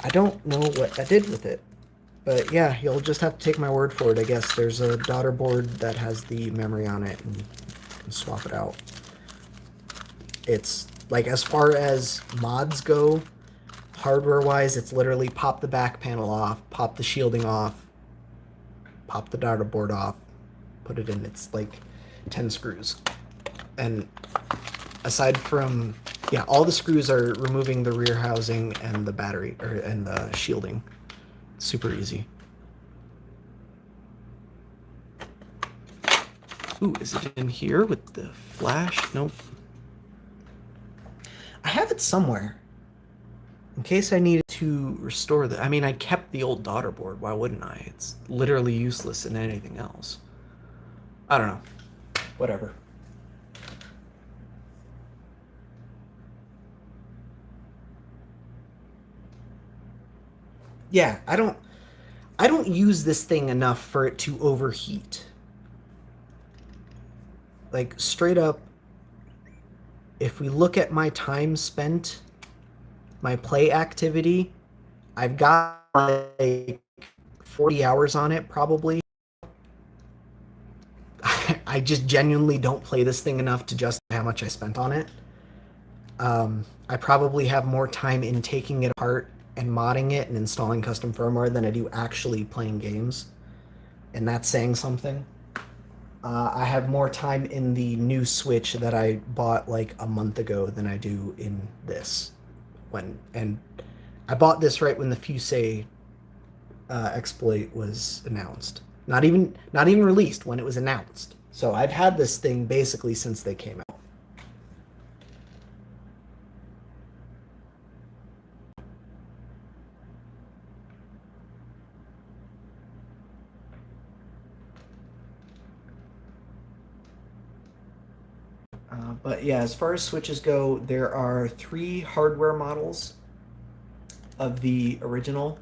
I don't know what I did with it. But yeah, you'll just have to take my word for it, I guess. There's a daughter board that has the memory on it, and you can swap it out. It's, like, as far as mods go, hardware-wise, it's literally pop the back panel off, pop the shielding off, pop the daughter board off, put it in. It's like 10 screws. And aside from, yeah, all the screws are removing the rear housing and the battery, and the shielding. Super easy. Ooh, is it in here with the flash? Nope. I have it somewhere. In case I needed to restore the... I mean, I kept the old daughter board. Why wouldn't I? It's literally useless in anything else. I don't know. Whatever. Yeah, I don't use this thing enough for it to overheat. Like, straight up, if we look at my time spent, my play activity, I've got like 40 hours on it, probably. I just genuinely don't play this thing enough to justify how much I spent on it. I probably have more time in taking it apart and modding it and installing custom firmware than I do actually playing games. And that's saying something. I have more time in the new Switch that I bought like a month ago than I do in this. And I bought this right when the Fusei exploit was announced. Not even released, when it was announced. So I've had this thing basically since they came out. But yeah, as far as Switches go, there are 3 hardware models of the original.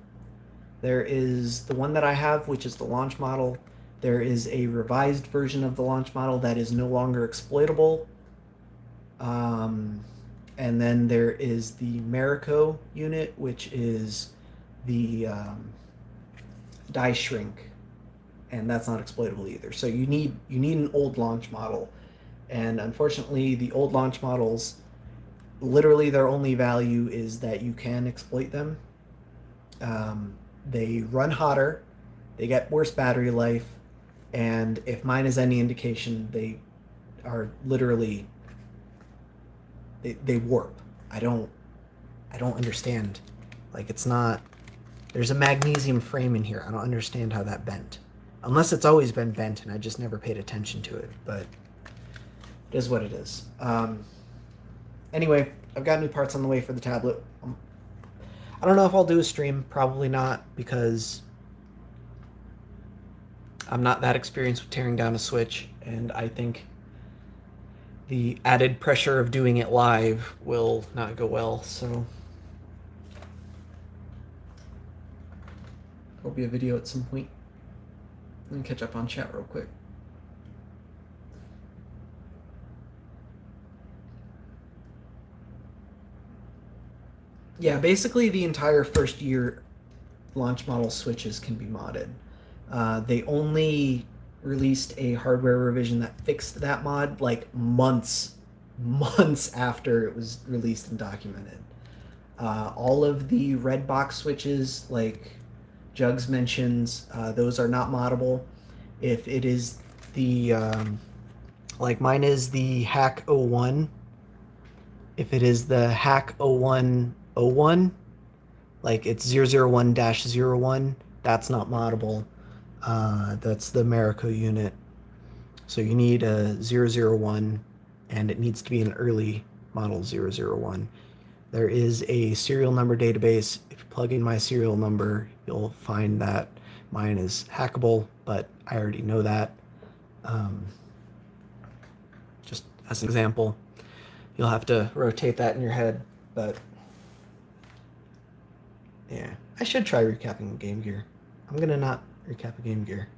There is the one that I have, which is the launch model. There is a revised version of the launch model that is no longer exploitable. And then there is the Marico unit, which is the die shrink, and that's not exploitable either. So you need an old launch model, and unfortunately, the old launch models, literally their only value is that you can exploit them. They run hotter, they get worse battery life, and if mine is any indication, they are literally they warp. I don't understand. Like, it's not. There's a magnesium frame in here. I don't understand how that bent. Unless it's always been bent and I just never paid attention to it. But it is what it is. Anyway, I've got new parts on the way for the tablet. I don't know if I'll do a stream. Probably not, because I'm not that experienced with tearing down a Switch, and I think the added pressure of doing it live will not go well, so there'll be a video at some point. Let me catch up on chat real quick. Yeah, basically the entire first year launch model Switches can be modded. They only released a hardware revision that fixed that mod like months after it was released and documented. All of the red box switches, like Jugs mentions, those are not moddable. If it is the like mine is the Hack 01, if it is the Hack 0101, like it's 001-01, that's not moddable. That's the Marico unit. So you need a 001, and it needs to be an early model 001. There is a serial number database. If you plug in my serial number, you'll find that mine is hackable, but I already know that. Just as an example, you'll have to rotate that in your head, but yeah, I should try recapping Game Gear. I'm gonna not recap a Game Gear,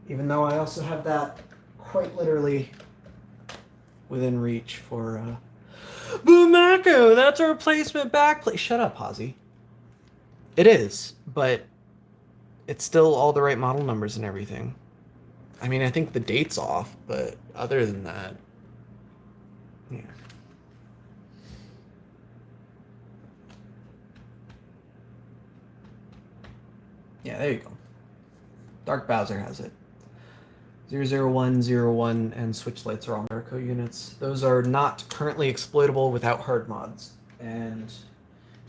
even though I also have that quite literally within reach for Bumako. That's a replacement backplate. Shut up, Hazy. It is, but it's still all the right model numbers and everything. I mean, I think the date's off, but other than that, yeah. Yeah, there you go. Dark Bowser has it. 00101 and switch lights are all Marico units. Those are not currently exploitable without hard mods. And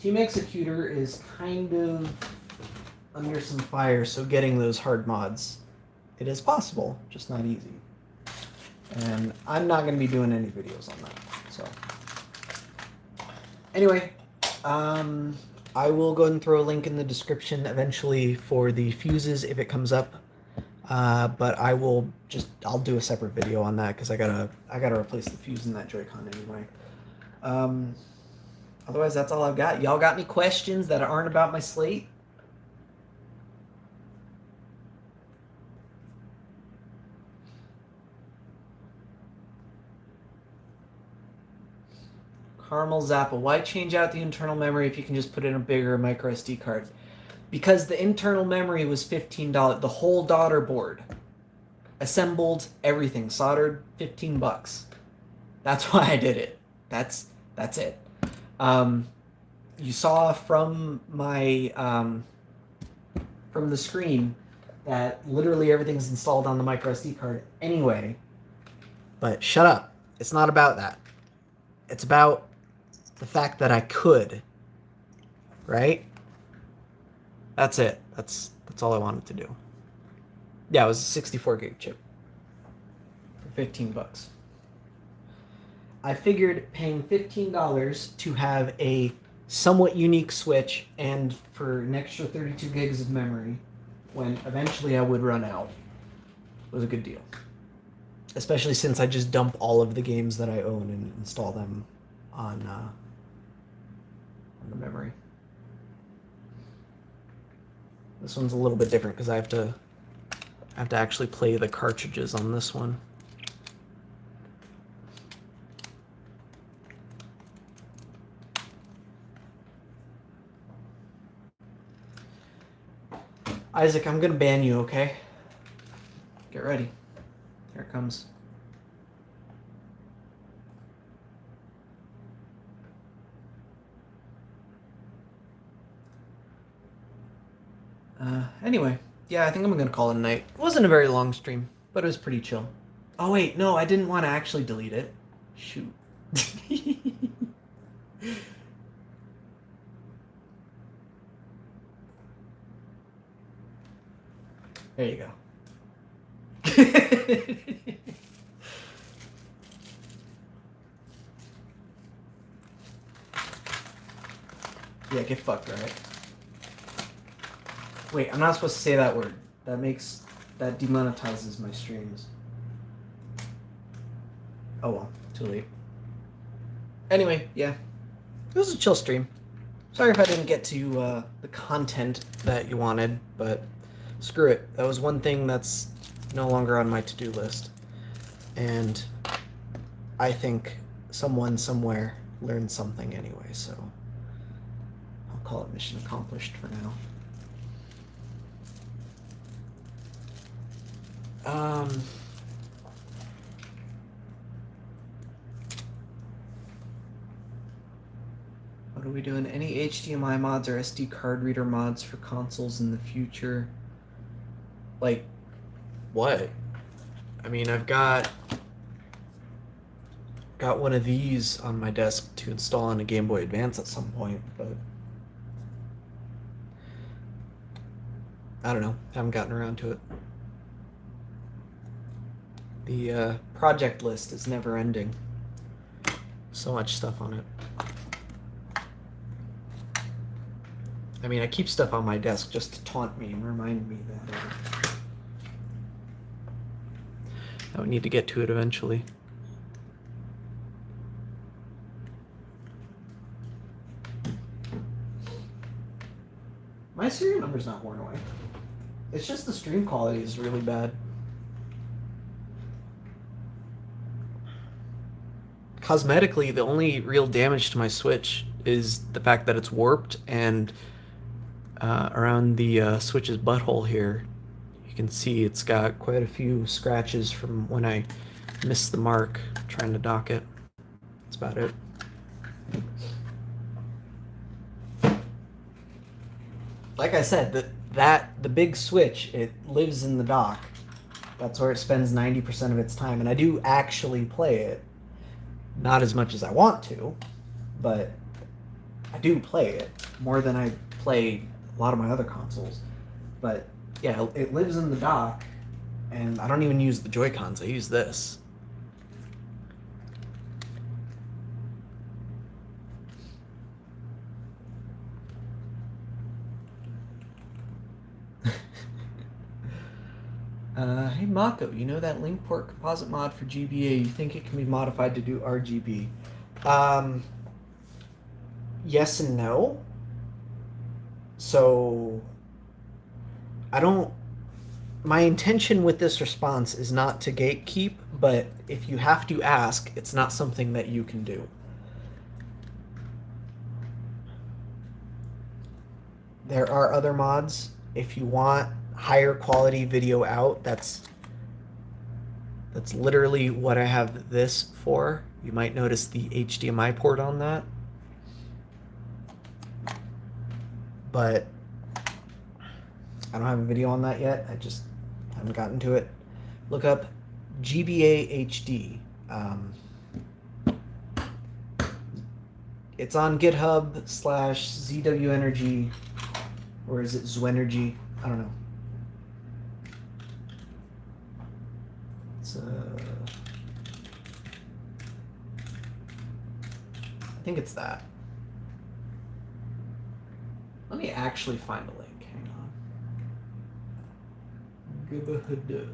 Team Executor is kind of under some fire, so getting those hard mods, it is possible, just not easy. And I'm not going to be doing any videos on that. So anyway, I will go ahead and throw a link in the description eventually for the fuses if it comes up. But I'll do a separate video on that because I gotta replace the fuse in that Joy-Con anyway. Otherwise, that's all I've got. Y'all got any questions that aren't about my slate? Caramel Zappa, why change out the internal memory if you can just put in a bigger micro SD card? Because the internal memory was $15. The whole daughter board, assembled, everything, soldered, $15. That's why I did it. That's it. You saw from my from the screen that literally everything's installed on the micro SD card anyway. But shut up. It's not about that. It's about the fact that I could. Right? That's it. That's all I wanted to do. Yeah, it was a 64 gig chip for 15 bucks. I figured paying $15 to have a somewhat unique Switch and for an extra 32 gigs of memory when eventually I would run out was a good deal. Especially since I just dump all of the games that I own and install them on the memory. This one's a little bit different because I have to actually play the cartridges on this one. Isaac, I'm gonna ban you, okay? Get ready. Here it comes. Anyway, yeah, I think I'm gonna call it a night. It wasn't a very long stream, but it was pretty chill. Oh wait, no, I didn't want to actually delete it. Shoot. There you go. Yeah, get fucked, right? Wait, I'm not supposed to say that word. That demonetizes my streams. Oh well, too late. Anyway, yeah. It was a chill stream. Sorry if I didn't get to the content that you wanted, but screw it. That was one thing that's no longer on my to-do list. And I think someone somewhere learned something anyway, so I'll call it mission accomplished for now. What are we doing? Any HDMI mods or SD card reader mods for consoles in the future? Like, what? I mean, I've got one of these on my desk to install on a Game Boy Advance at some point, but I don't know. Haven't gotten around to it. The project list is never ending. So much stuff on it. I mean, I keep stuff on my desk just to taunt me and remind me that I would need to get to it eventually. My serial number's not worn away. It's just the stream quality is really bad. Cosmetically, the only real damage to my Switch is the fact that it's warped, and around the Switch's butthole here, you can see it's got quite a few scratches from when I missed the mark trying to dock it. That's about it. Like I said, the big Switch, it lives in the dock. That's where it spends 90% of its time, and I do actually play it. Not as much as I want to, but I do play it more than I play a lot of my other consoles. But yeah, it lives in the dock, and I don't even use the Joy-Cons. I use this. Hey Mako, you know that link port composite mod for GBA, you think it can be modified to do RGB? Yes and no. So, my intention with this response is not to gatekeep, but if you have to ask, it's not something that you can do. There are other mods. If you want higher quality video out, that's literally what I have this for. You might notice the HDMI port on that. But I don't have a video on that yet. I just haven't gotten to it. Look up GBA HD. It's on GitHub / ZW Energy, or is it Zwenergy? I don't know. It's I think it's that. Let me actually find a link. Hang on. Gibahada.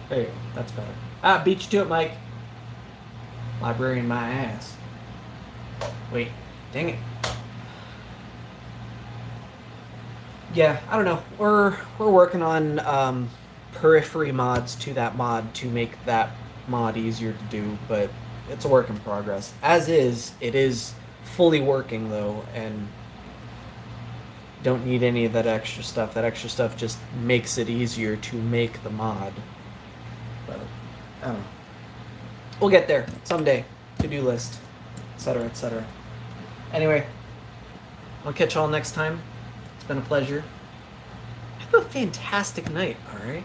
There you go. That's better. Ah, beat you to it, Mike. Librarian my ass. Wait. Dang it. Yeah, I don't know. We're working on periphery mods to that mod to make that mod easier to do, but it's a work in progress. As is, it is fully working though, and don't need any of that extra stuff. That extra stuff just makes it easier to make the mod. But I don't know. We'll get there someday. To-do list, etc., etc. Anyway, I'll catch y'all next time. It's been a pleasure. Have a fantastic night, all right?